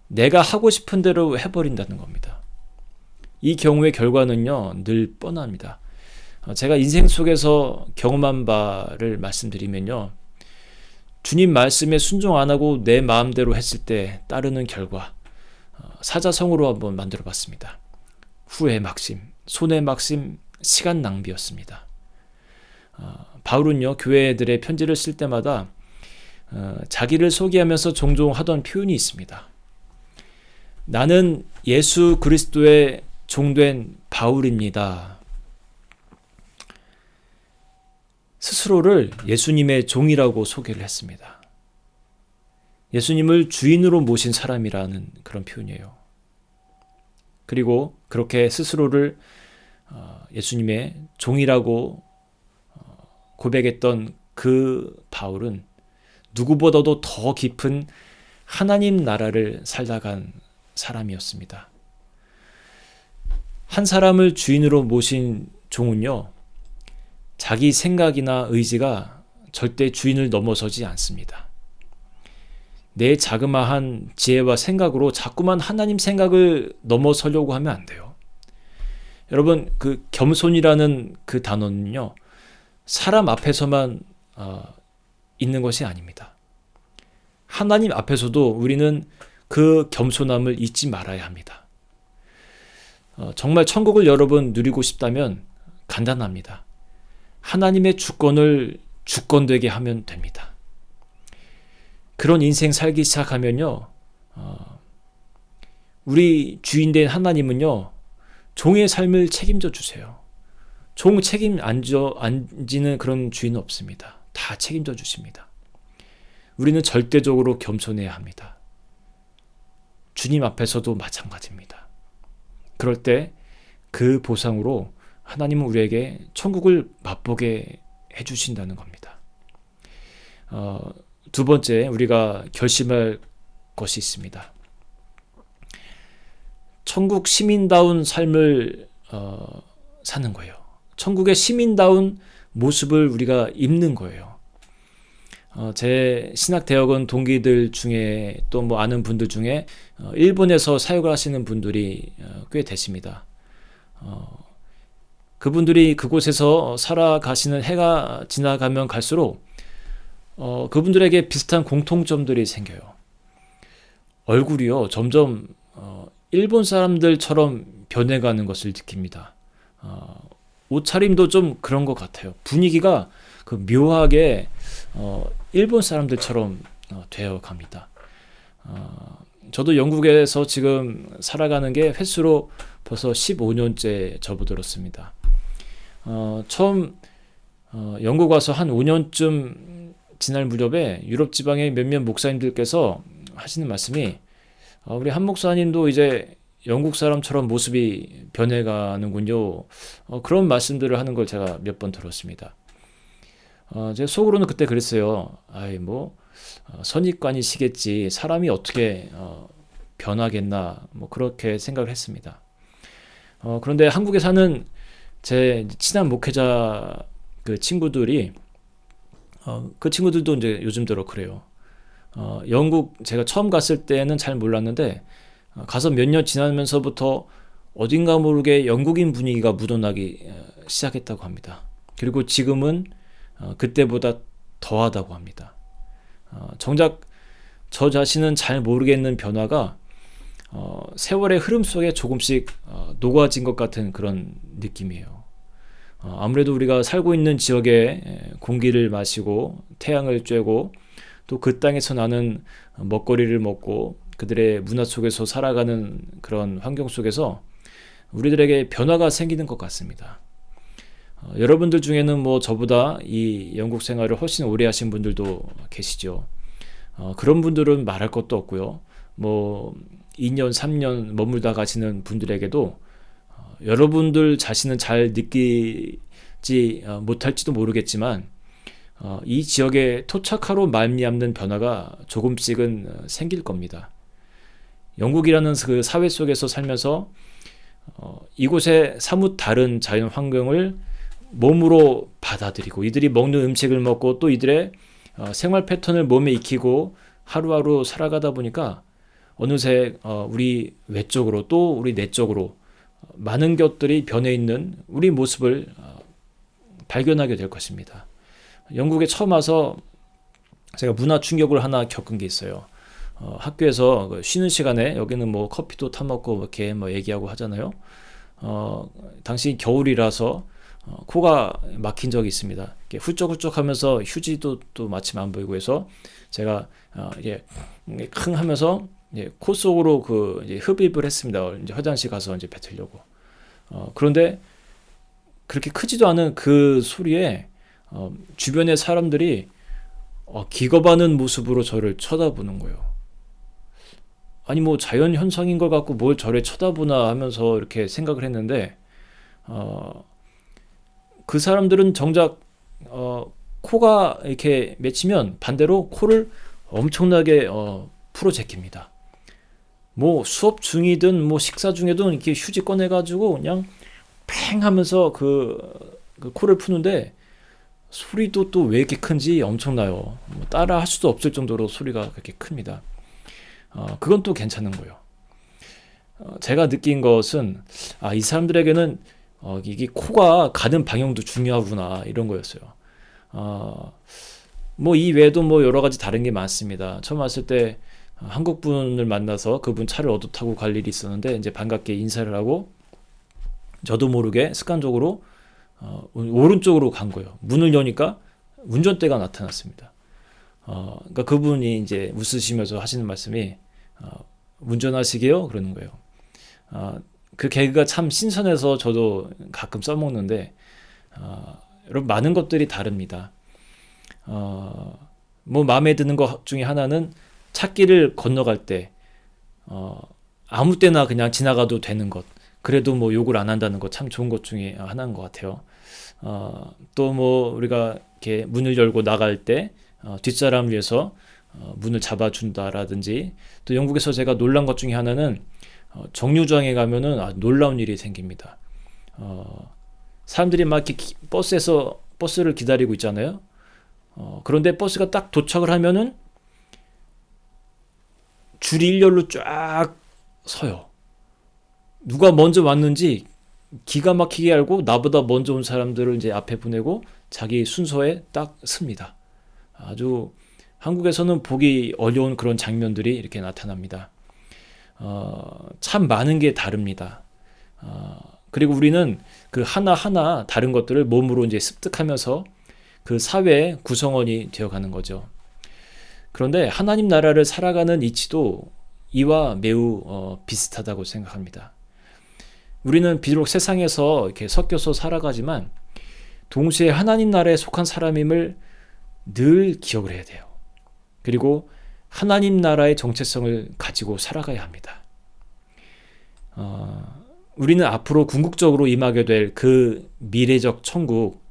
[SPEAKER 1] 내가 하고 싶은 대로 해버린다는 겁니다. 이 경우의 결과는요, 늘 뻔합니다. 제가 인생 속에서 경험한 바를 말씀드리면요, 주님 말씀에 순종 안 하고 내 마음대로 했을 때 따르는 결과, 사자성어로 한번 만들어 봤습니다. 후회 막심, 손해 막심, 시간 낭비였습니다. 바울은요, 교회들의 편지를 쓸 때마다 자기를 소개하면서 종종 하던 표현이 있습니다. 나는 예수 그리스도의 종된 바울입니다. 스스로를 예수님의 종이라고 소개를 했습니다. 예수님을 주인으로 모신 사람이라는 그런 표현이에요. 그리고 그렇게 스스로를 예수님의 종이라고 고백했던 그 바울은 누구보다도 더 깊은 하나님 나라를 살다간 사람이었습니다. 한 사람을 주인으로 모신 종은요, 자기 생각이나 의지가 절대 주인을 넘어서지 않습니다. 내 자그마한 지혜와 생각으로 자꾸만 하나님 생각을 넘어서려고 하면 안 돼요. 여러분, 그 겸손이라는 그 단어는요, 사람 앞에서만 있는 것이 아닙니다. 하나님 앞에서도 우리는 그 겸손함을 잊지 말아야 합니다. 정말 천국을 여러분 누리고 싶다면 간단합니다. 하나님의 주권을 주권되게 하면 됩니다. 그런 인생 살기 시작하면요, 우리 주인된 하나님은요, 종의 삶을 책임져 주세요. 종 책임 안 지는 그런 주인은 없습니다. 다 책임져 주십니다. 우리는 절대적으로 겸손해야 합니다. 주님 앞에서도 마찬가지입니다. 그럴 때 그 보상으로 하나님은 우리에게 천국을 맛보게 해주신다는 겁니다. 두 번째, 우리가 결심할 것이 있습니다. 천국 시민다운 삶을 사는 거예요. 천국의 시민다운 모습을 우리가 입는 거예요. 제 신학대학원 동기들 중에 또 아는 분들 중에 일본에서 사역을 하시는 분들이 꽤 되십니다. 그분들이 그곳에서 살아가시는 해가 지나가면 갈수록 그분들에게 비슷한 공통점들이 생겨요. 얼굴이요, 점점 일본 사람들처럼 변해가는 것을 느낍니다. 옷차림도 좀 그런 것 같아요. 분위기가 묘하게 일본 사람들처럼 되어갑니다. 저도 영국에서 지금 살아가는 게 횟수로 벌써 15년째 접어들었습니다. 처음 영국 와서 한 5년쯤 지날 무렵에 유럽 지방의 몇몇 목사님들께서 하시는 말씀이 우리 한 목사님도 이제 영국 사람처럼 모습이 변해가는군요. 그런 말씀들을 하는 걸 제가 몇 번 들었습니다. 제 속으로는 그때 그랬어요. 선입관이시겠지. 사람이 어떻게 변하겠나. 그렇게 생각을 했습니다. 그런데 한국에 사는 제 친한 목회자 그 친구들이 그 친구들도 이제 요즘 들어 그래요. 영국 제가 처음 갔을 때는 잘 몰랐는데 가서 몇 년 지나면서부터 어딘가 모르게 영국인 분위기가 묻어나기 시작했다고 합니다. 그리고 지금은 그때보다 더하다고 합니다. 정작 저 자신은 잘 모르겠는 변화가 세월의 흐름 속에 조금씩 녹아진 것 같은 그런 느낌이에요. 아무래도 우리가 살고 있는 지역에 공기를 마시고 태양을 쬐고 또 그 땅에서 나는 먹거리를 먹고 그들의 문화 속에서 살아가는 그런 환경 속에서 우리들에게 변화가 생기는 것 같습니다. 여러분들 중에는 뭐 저보다 이 영국 생활을 훨씬 오래 하신 분들도 계시죠. 그런 분들은 말할 것도 없고요. 뭐 2년, 3년 머물다 가시는 분들에게도 여러분들 자신은 잘 느끼지 못할지도 모르겠지만 이 지역에 토착하로 말미암는 변화가 조금씩은 생길 겁니다. 영국이라는 그 사회 속에서 살면서 이곳에 사뭇 다른 자연 환경을 몸으로 받아들이고 이들이 먹는 음식을 먹고 또 이들의 생활 패턴을 몸에 익히고 하루하루 살아가다 보니까 어느새 우리 외적으로 또 우리 내적으로 많은 것들이 변해 있는 우리 모습을 발견하게 될 것입니다. 영국에 처음 와서 제가 문화 충격을 하나 겪은 게 있어요. 학교에서 쉬는 시간에 여기는 뭐 커피도 타먹고 이렇게 뭐 얘기하고 하잖아요. 당시 겨울이라서 코가 막힌 적이 있습니다. 훌쩍훌쩍하면서 휴지도 또 마침 안 보이고 해서 제가 이게 킁 하면서 코 속으로 그 이제 흡입을 했습니다. 이제 화장실 가서 이제 뱉으려고. 그런데 그렇게 크지도 않은 그 소리에 주변의 사람들이 기겁하는 모습으로 저를 쳐다보는 거예요. 아니 뭐 자연 현상인 것 같고 뭘 저를 쳐다보나 하면서 이렇게 생각을 했는데 그 사람들은 정작 코가 이렇게 맺히면 반대로 코를 엄청나게 풀어 제낍니다. 뭐 수업 중이든 뭐 식사 중에도 이렇게 휴지 꺼내가지고 그냥 팽 하면서 그 코를 푸는데 소리도 또 왜 이렇게 큰지 엄청나요. 뭐 따라 할 수도 없을 정도로 소리가 그렇게 큽니다. 그건 또 괜찮은 거예요. 제가 느낀 것은 이 사람들에게는 이게 코가 가는 방향도 중요하구나 이런 거였어요. 뭐 이 외에도 뭐 여러 가지 다른 게 많습니다. 처음 왔을 때 한국 분을 만나서 그분 차를 얻어 타고 갈 일이 있었는데 이제 반갑게 인사를 하고 저도 모르게 습관적으로 오른쪽으로 간 거예요. 문을 여니까 운전대가 나타났습니다. 그러니까 그분이 이제 웃으시면서 하시는 말씀이 운전하시게요? 그러는 거예요. 그 개그가 참 신선해서 저도 가끔 써먹는데 여러분 많은 것들이 다릅니다. 뭐 마음에 드는 것 중에 하나는 찾기를 건너갈 때 아무 때나 그냥 지나가도 되는 것, 그래도 뭐 욕을 안 한다는 것 참 좋은 것 중에 하나인 것 같아요. 또 뭐 우리가 이렇게 문을 열고 나갈 때 뒷사람 위해서 문을 잡아준다라든지, 또 영국에서 제가 놀란 것 중에 하나는 정류장에 가면은 놀라운 일이 생깁니다. 사람들이 막 이렇게 버스에서 버스를 기다리고 있잖아요. 그런데 버스가 딱 도착을 하면은 줄이 일렬로 쫙 서요. 누가 먼저 왔는지 기가 막히게 알고 나보다 먼저 온 사람들을 이제 앞에 보내고 자기 순서에 딱 씁니다. 아주 한국에서는 보기 어려운 그런 장면들이 이렇게 나타납니다. 참 많은 게 다릅니다. 그리고 우리는 그 하나하나 다른 것들을 몸으로 이제 습득하면서 그 사회의 구성원이 되어가는 거죠. 그런데 하나님 나라를 살아가는 이치도 이와 매우 비슷하다고 생각합니다. 우리는 비록 세상에서 이렇게 섞여서 살아가지만 동시에 하나님 나라에 속한 사람임을 늘 기억을 해야 돼요. 그리고 하나님 나라의 정체성을 가지고 살아가야 합니다. 우리는 앞으로 궁극적으로 임하게 될 그 미래적 천국,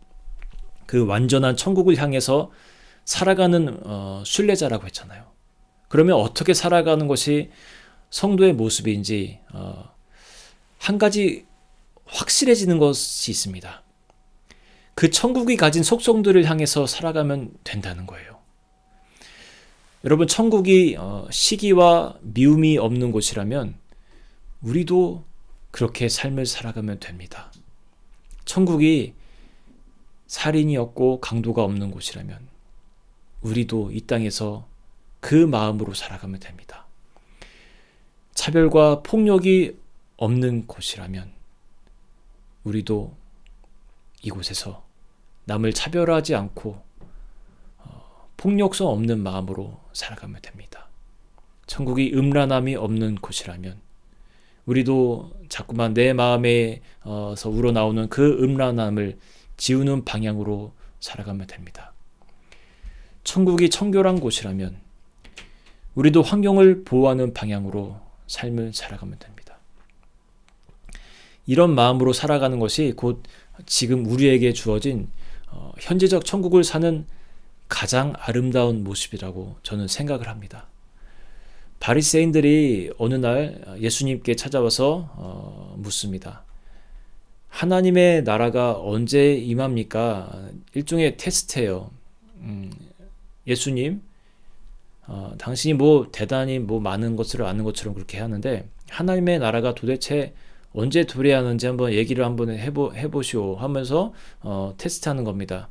[SPEAKER 1] 그 완전한 천국을 향해서 살아가는 순례자라고 했잖아요. 그러면 어떻게 살아가는 것이 성도의 모습인지 한 가지 확실해지는 것이 있습니다. 그 천국이 가진 속성들을 향해서 살아가면 된다는 거예요. 여러분, 천국이 시기와 미움이 없는 곳이라면 우리도 그렇게 삶을 살아가면 됩니다. 천국이 살인이 없고 강도가 없는 곳이라면 우리도 이 땅에서 그 마음으로 살아가면 됩니다. 차별과 폭력이 없는 곳이라면 우리도 이곳에서 남을 차별하지 않고 폭력성 없는 마음으로 살아가면 됩니다. 천국이 음란함이 없는 곳이라면 우리도 자꾸만 내 마음에서 우러나오는 그 음란함을 지우는 방향으로 살아가면 됩니다. 천국이 청결한 곳이라면 우리도 환경을 보호하는 방향으로 삶을 살아가면 됩니다. 이런 마음으로 살아가는 것이 곧 지금 우리에게 주어진 현재적 천국을 사는 가장 아름다운 모습이라고 저는 생각을 합니다. 바리새인들이 어느 날 예수님께 찾아와서 묻습니다. 하나님의 나라가 언제 임합니까? 일종의 테스트예요. 예수님, 당신이 대단히 많은 것을 아는 것처럼 그렇게 하는데 하나님의 나라가 도대체 언제 도래하는지 한번 얘기를 한번 해보시오 하면서 테스트하는 겁니다.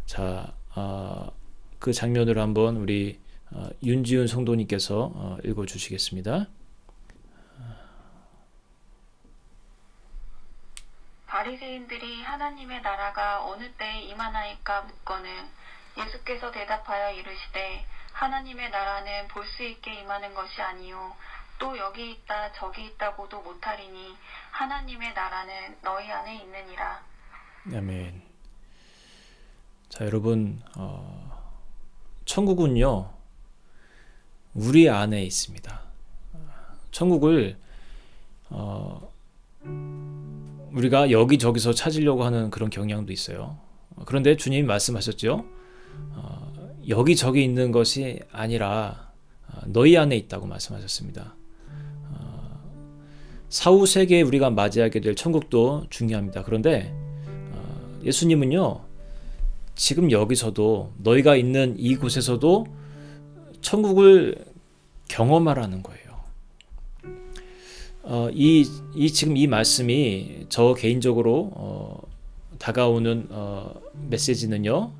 [SPEAKER 1] 자, 그 장면을 한번 우리 윤지훈 성도님께서 읽어주시겠습니다.
[SPEAKER 3] 바리새인들이 하나님의 나라가 어느 때에 임하나이까 묻거늘 예수께서 대답하여 이르시되 하나님의 나라는 볼 수 있게 임하는 것이 아니요 또 여기 있다 저기 있다고도 못하리니 하나님의 나라는 너희 안에 있느니라.
[SPEAKER 1] 아멘. 자, 여러분, 천국은요 우리 안에 있습니다. 천국을 우리가 여기저기서 찾으려고 하는 그런 경향도 있어요. 그런데 주님이 말씀하셨죠. 여기저기 있는 것이 아니라 너희 안에 있다고 말씀하셨습니다. 사후 세계에 우리가 맞이하게 될 천국도 중요합니다. 그런데 예수님은요 지금 여기서도 너희가 있는 이곳에서도 천국을 경험하라는 거예요. 지금 이 말씀이 저 개인적으로 다가오는 메시지는요.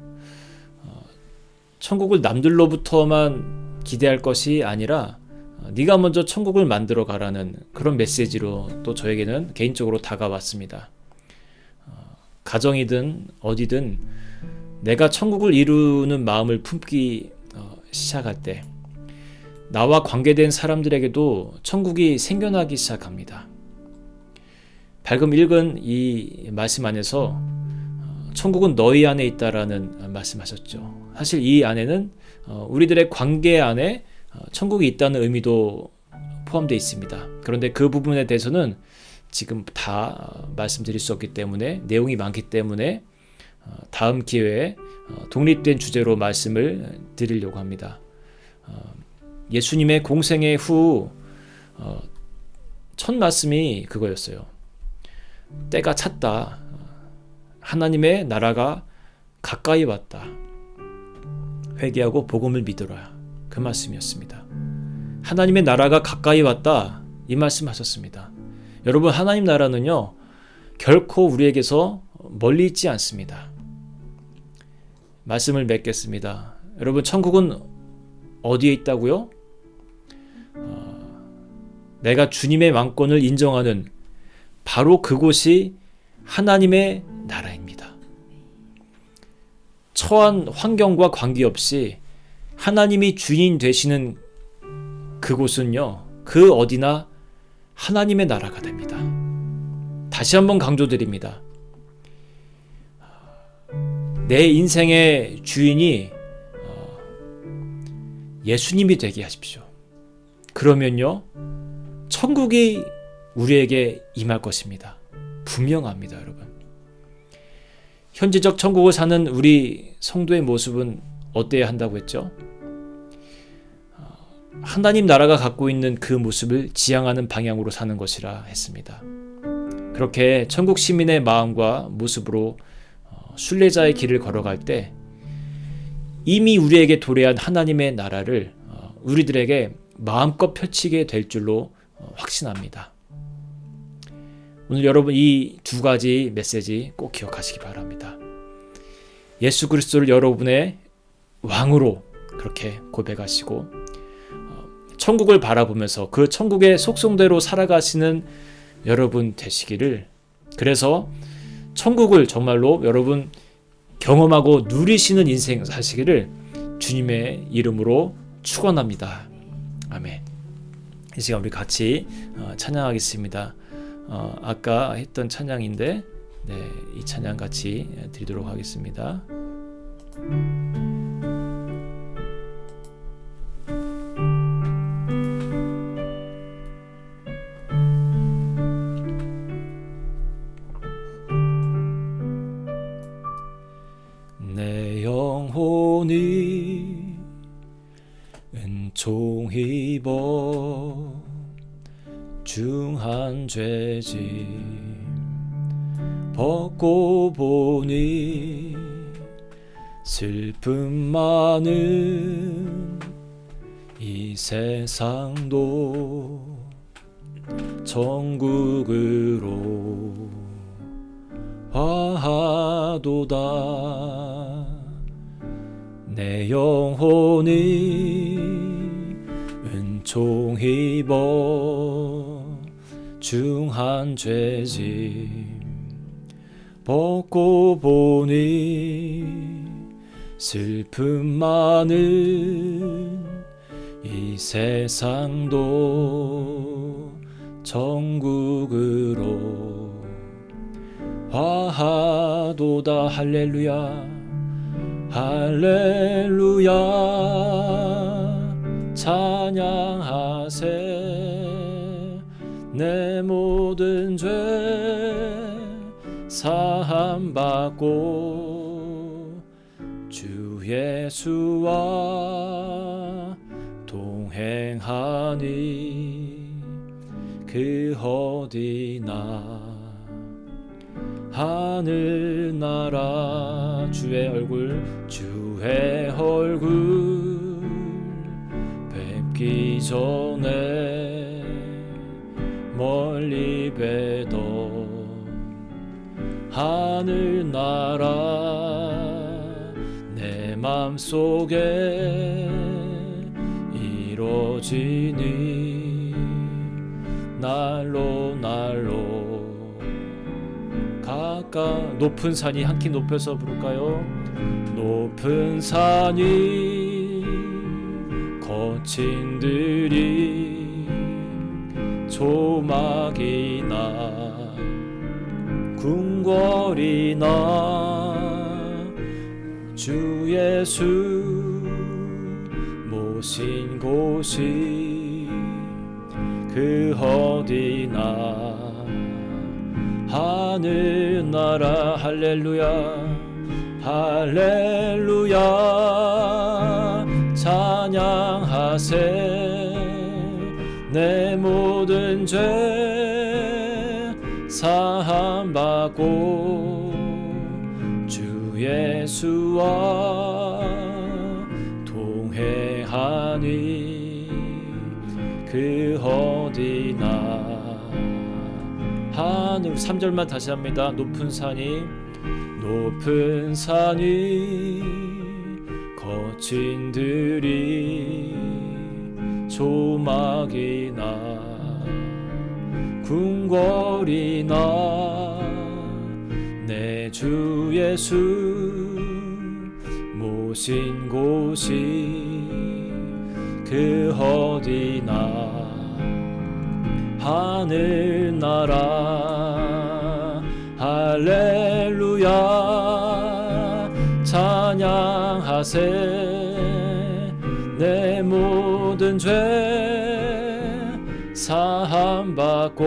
[SPEAKER 1] 천국을 남들로부터만 기대할 것이 아니라 네가 먼저 천국을 만들어 가라는 그런 메시지로 또 저에게는 개인적으로 다가왔습니다. 가정이든 어디든 내가 천국을 이루는 마음을 품기 시작할 때 나와 관계된 사람들에게도 천국이 생겨나기 시작합니다. 방금 읽은 이 말씀 안에서 천국은 너희 안에 있다라는 말씀하셨죠. 사실 이 안에는 우리들의 관계 안에 천국이 있다는 의미도 포함되어 있습니다. 그런데 그 부분에 대해서는 지금 다 말씀드릴 수 없기 때문에 내용이 많기 때문에 다음 기회에 독립된 주제로 말씀을 드리려고 합니다. 예수님의 공생애 후 첫 말씀이 그거였어요. 때가 찼다. 하나님의 나라가 가까이 왔다. 회개하고 복음을 믿으라. 그 말씀이었습니다. 하나님의 나라가 가까이 왔다. 이 말씀하셨습니다. 여러분, 하나님 나라는요 결코 우리에게서 멀리 있지 않습니다. 말씀을 맺겠습니다. 여러분, 천국은 어디에 있다고요? 내가 주님의 왕권을 인정하는 바로 그곳이 하나님의 나라입니다. 처한 환경과 관계없이 하나님이 주인 되시는 그곳은요, 그 어디나 하나님의 나라가 됩니다. 다시 한번 강조드립니다. 내 인생의 주인이 예수님이 되게 하십시오. 그러면요, 천국이 우리에게 임할 것입니다. 분명합니다, 여러분. 현재적 천국을 사는 우리 성도의 모습은 어때야 한다고 했죠? 하나님 나라가 갖고 있는 그 모습을 지향하는 방향으로 사는 것이라 했습니다. 그렇게 천국 시민의 마음과 모습으로 순례자의 길을 걸어갈 때 이미 우리에게 도래한 하나님의 나라를 우리들에게 마음껏 펼치게 될 줄로 확신합니다. 오늘 여러분 이 두 가지 메시지 꼭 기억하시기 바랍니다. 예수 그리스도를 여러분의 왕으로 그렇게 고백하시고 천국을 바라보면서 그 천국의 속성대로 살아가시는 여러분 되시기를, 그래서 천국을 정말로 여러분 경험하고 누리시는 인생 사시기를 주님의 이름으로 축원합니다. 아멘. 이 시간 우리 같이 찬양하겠습니다. 아까 했던 찬양인데 이 찬양 같이 드리도록 하겠습니다. 내 영혼이 은총 입어 중한 죄짐 벗고 보니 슬픔 많은 이 세상도 천국으로 화하도다. 내 영혼이 은총 입어 중한 죄짐 벗고 보니 슬픔 많은 이 세상도 천국으로 화하도다. 할렐루야 할렐루야 찬양하세. 내 모든 죄 사함받고 주 예수와 동행하니 그 어디나 하늘나라. 주의 얼굴 뵙기 전에 멀리 뵈던 하늘나라 내 맘속에 이루어지니 날로 가까. 높은 산이 한 키 높여서 부를까요? 높은 산이 거친 들이 조막이나 궁궐이나 주 예수 모신 곳이 그 어디나 하늘나라. 할렐루야 할렐루야 찬양하세. 내 모든 죄 사함받고 주 예수와 동행하니 그 어디나 하늘. 3절만 다시 합니다. 높은 산이 거친 들이 조막이나 궁궐이나 내 주 예수 모신 곳이 그 어디나 하늘나라. 할렐루야 찬양하세. 내 모든 죄 사함받고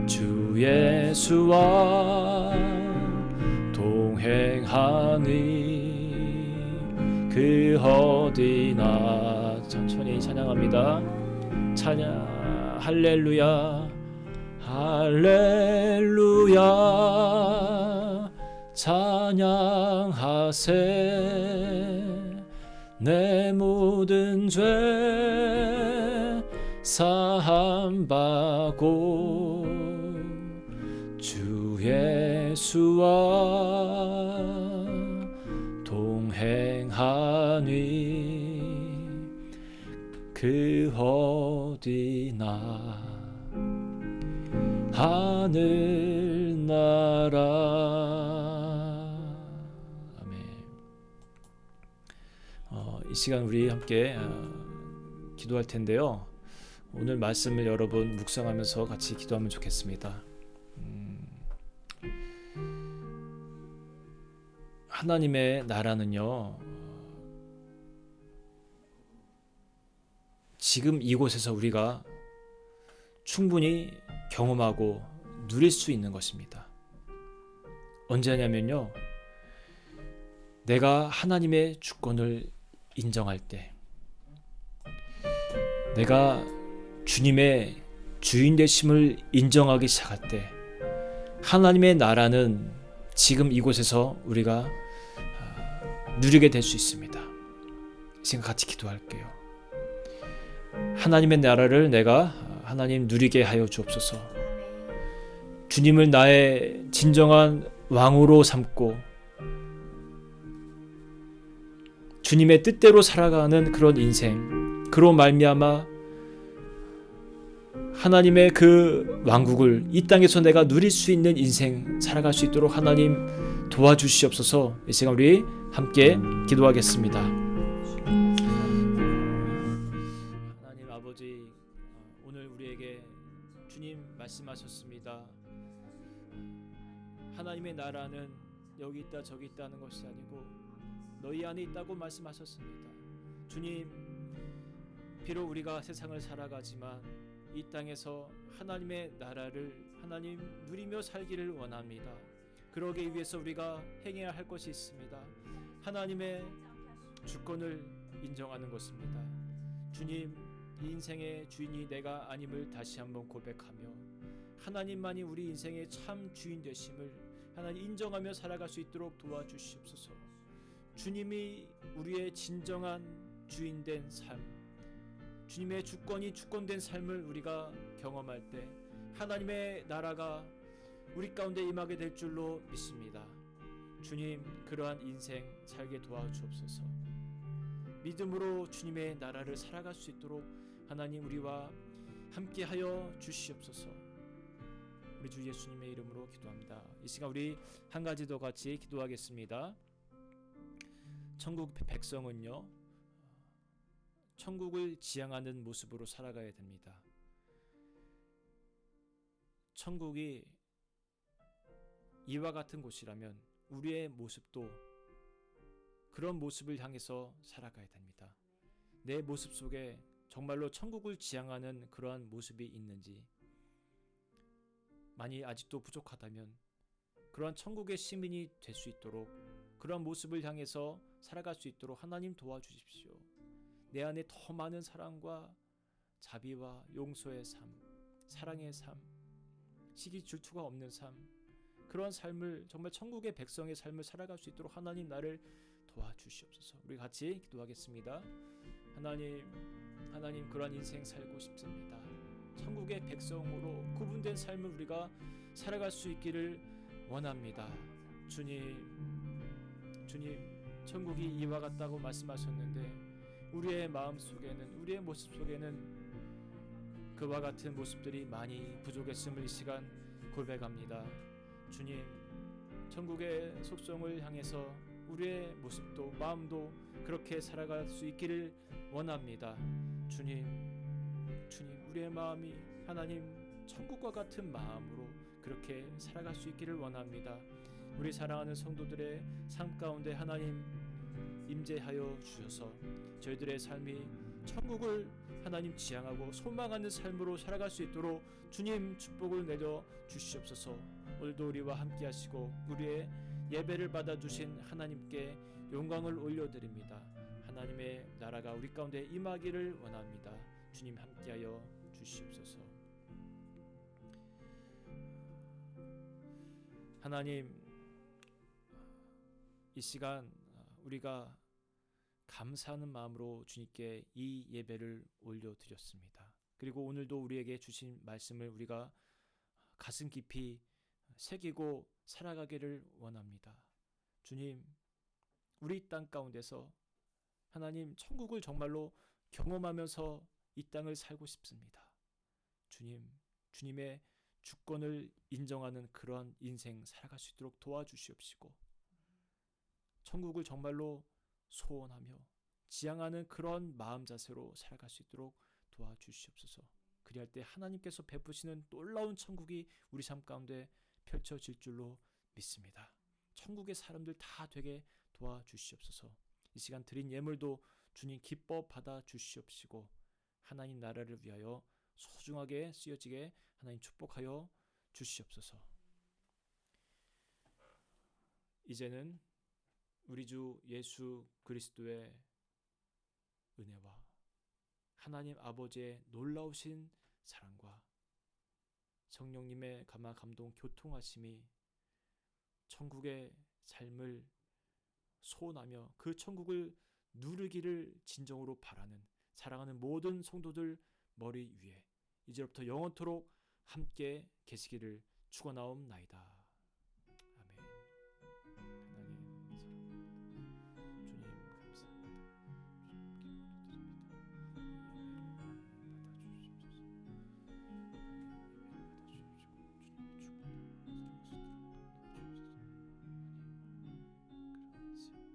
[SPEAKER 1] 주 예수와 동행하니 그 어디나. 천천히 찬양합니다. 찬양 할렐루야 할렐루야 찬양하세. 내 모든 죄 사함받고 주 예수와 동행하니 그 어디나 하늘나라. 아멘. 이 시간 우리 함께 기도할 텐데요. 오늘 말씀을 여러분 묵상하면서 같이 기도하면 좋겠습니다. 하나님의 나라는요, 지금 이곳에서 우리가 충분히 경험하고 누릴 수 있는 것입니다. 언제냐면요, 내가 하나님의 주권을 인정할 때, 내가 주님의 주인 되심을 인정하기 시작할 때, 하나님의 나라는 지금 이곳에서 우리가 누리게 될 수 있습니다. 이 시간 같이 기도할게요. 하나님의 나라를 내가 하나님 누리게 하여 주옵소서. 주님을 나의 진정한 왕으로 삼고 주님의 뜻대로 살아가는 그런 인생, 그로 말미암아 하나님의 그 왕국을 이 땅에서 내가 누릴 수 있는 인생 살아갈 수 있도록 하나님 도와주시옵소서. 이 시간 우리 함께 기도하겠습니다. 하나님 아버지, 오늘 우리에게 주님 말씀하셨습니다. 하나님의 나라는 여기 있다 저기 있다는 것이 아니고 너희 안에 있다고 말씀하셨습니다. 주님, 비록 우리가 세상을 살아가지만 이 땅에서 하나님의 나라를 하나님 누리며 살기를 원합니다. 그러기 위해서 우리가 행해야 할 것이 있습니다. 하나님의 주권을 인정하는 것입니다. 주님, 이 인생의 주인이 내가 아님을 다시 한번 고백하며 하나님만이 우리 인생의 참 주인 되심을 하나님 인정하며 살아갈 수 있도록 도와주시옵소서. 주님이 우리의 진정한 주인된 삶, 주님의 주권이 주권된 삶을 우리가 경험할 때 하나님의 나라가 우리 가운데 임하게 될 줄로 믿습니다. 주님, 그러한 인생 살게 도와주옵소서. 믿음으로 주님의 나라를 살아갈 수 있도록 하나님 우리와 함께하여 주시옵소서. 우리 주 예수님의 이름으로 기도합니다. 이 시간 우리 한 가지 더 같이 기도하겠습니다. 천국 백성은요, 천국을 지향하는 모습으로 살아가야 됩니다. 천국이 이와 같은 곳이라면 우리의 모습도 그런 모습을 향해서 살아가야 됩니다. 내 모습 속에 정말로 천국을 지향하는 그러한 모습이 있는지, 만약 아직도 부족하다면 그러한 천국의 시민이 될 수 있도록 그러한 모습을 향해서 살아갈 수 있도록 하나님 도와주십시오. 내 안에 더 많은 사랑과 자비와 용서의 삶, 사랑의 삶, 시기 질투가 없는 삶, 그런 삶을 정말 천국의 백성의 삶을 살아갈 수 있도록 하나님 나를 도와주시옵소서. 우리 같이 기도하겠습니다. 하나님 그런 인생 살고 싶습니다. 천국의 백성으로 구분된 삶을 우리가 살아갈 수 있기를 원합니다. 주님, 천국이 이와 같다고 말씀하셨는데 우리의 마음 속에는, 우리의 모습 속에는 그와 같은 모습들이 많이 부족했음을 이 시간 고백합니다. 주님, 천국의 속성을 향해서 우리의 모습도 마음도 그렇게 살아갈 수 있기를 원합니다. 주님, 우리의 마음이 하나님 천국과 같은 마음으로 그렇게 살아갈 수 있기를 원합니다. 우리 사랑하는 성도들의 삶 가운데 하나님 임재하여 주셔서 저희들의 삶이 천국을 하나님 지향하고 소망하는 삶으로 살아갈 수 있도록 주님 축복을 내려 주시옵소서. 오늘도 우리와 함께 하시고 우리의 예배를 받아주신 하나님께 영광을 올려드립니다. 하나님의 나라가 우리 가운데 임하기를 원합니다. 주님 함께하여 주시옵소서. 하나님, 이 시간 우리가 감사하는 마음으로 주님께 이 예배를 올려드렸습니다. 그리고 오늘도 우리에게 주신 말씀을 우리가 가슴 깊이 새기고 살아가기를 원합니다. 주님, 우리 땅 가운데서 하나님 천국을 정말로 경험하면서 이 땅을 살고 싶습니다. 주님의 주권을 인정하는 그러한 인생 살아갈 수 있도록 도와주시옵시고, 천국을 정말로 소원하며 지향하는 그런 마음 자세로 살아갈 수 있도록 도와주시옵소서. 그리할 때 하나님께서 베푸시는 놀라운 천국이 우리 삶 가운데 펼쳐질 줄로 믿습니다. 천국의 사람들 다 되게 도와주시옵소서. 이 시간 드린 예물도 주님 기뻐 받아 주시옵시고, 하나님 나라를 위하여 소중하게 쓰여지게 하나님 축복하여 주시옵소서. 이제는 우리 주 예수 그리스도의 은혜와 하나님 아버지의 놀라우신 사랑과 성령님의 감화 감동 교통하심이 천국의 삶을 소원하며 그 천국을 누리기를 진정으로 바라는 사랑하는 모든 성도들 머리 위에 이제부터 영원토록 함께 계시기를 축원하옵나이다. 아멘. 하나님 사랑합니다. 주님 감사합니다. 주님께 올려드립니다. 예배를 받아주십소서. 예배를 받아주시고 주님의 축복을 살아갈 수 있도록 도와주옵소서.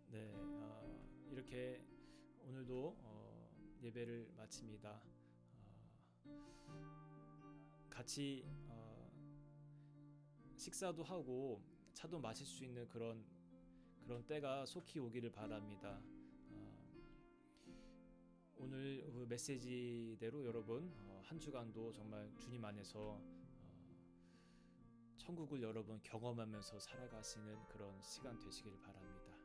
[SPEAKER 1] 그런 네, 이렇게 오늘도 예배를 마칩니다. 같이 식사도 하고 차도 마실 수 있는 그런 때가 속히 오기를 바랍니다. 오늘 그 메시지대로 여러분 한 주간도 정말 주님 안에서 천국을 여러분 경험하면서 살아가시는 그런 시간 되시길 바랍니다.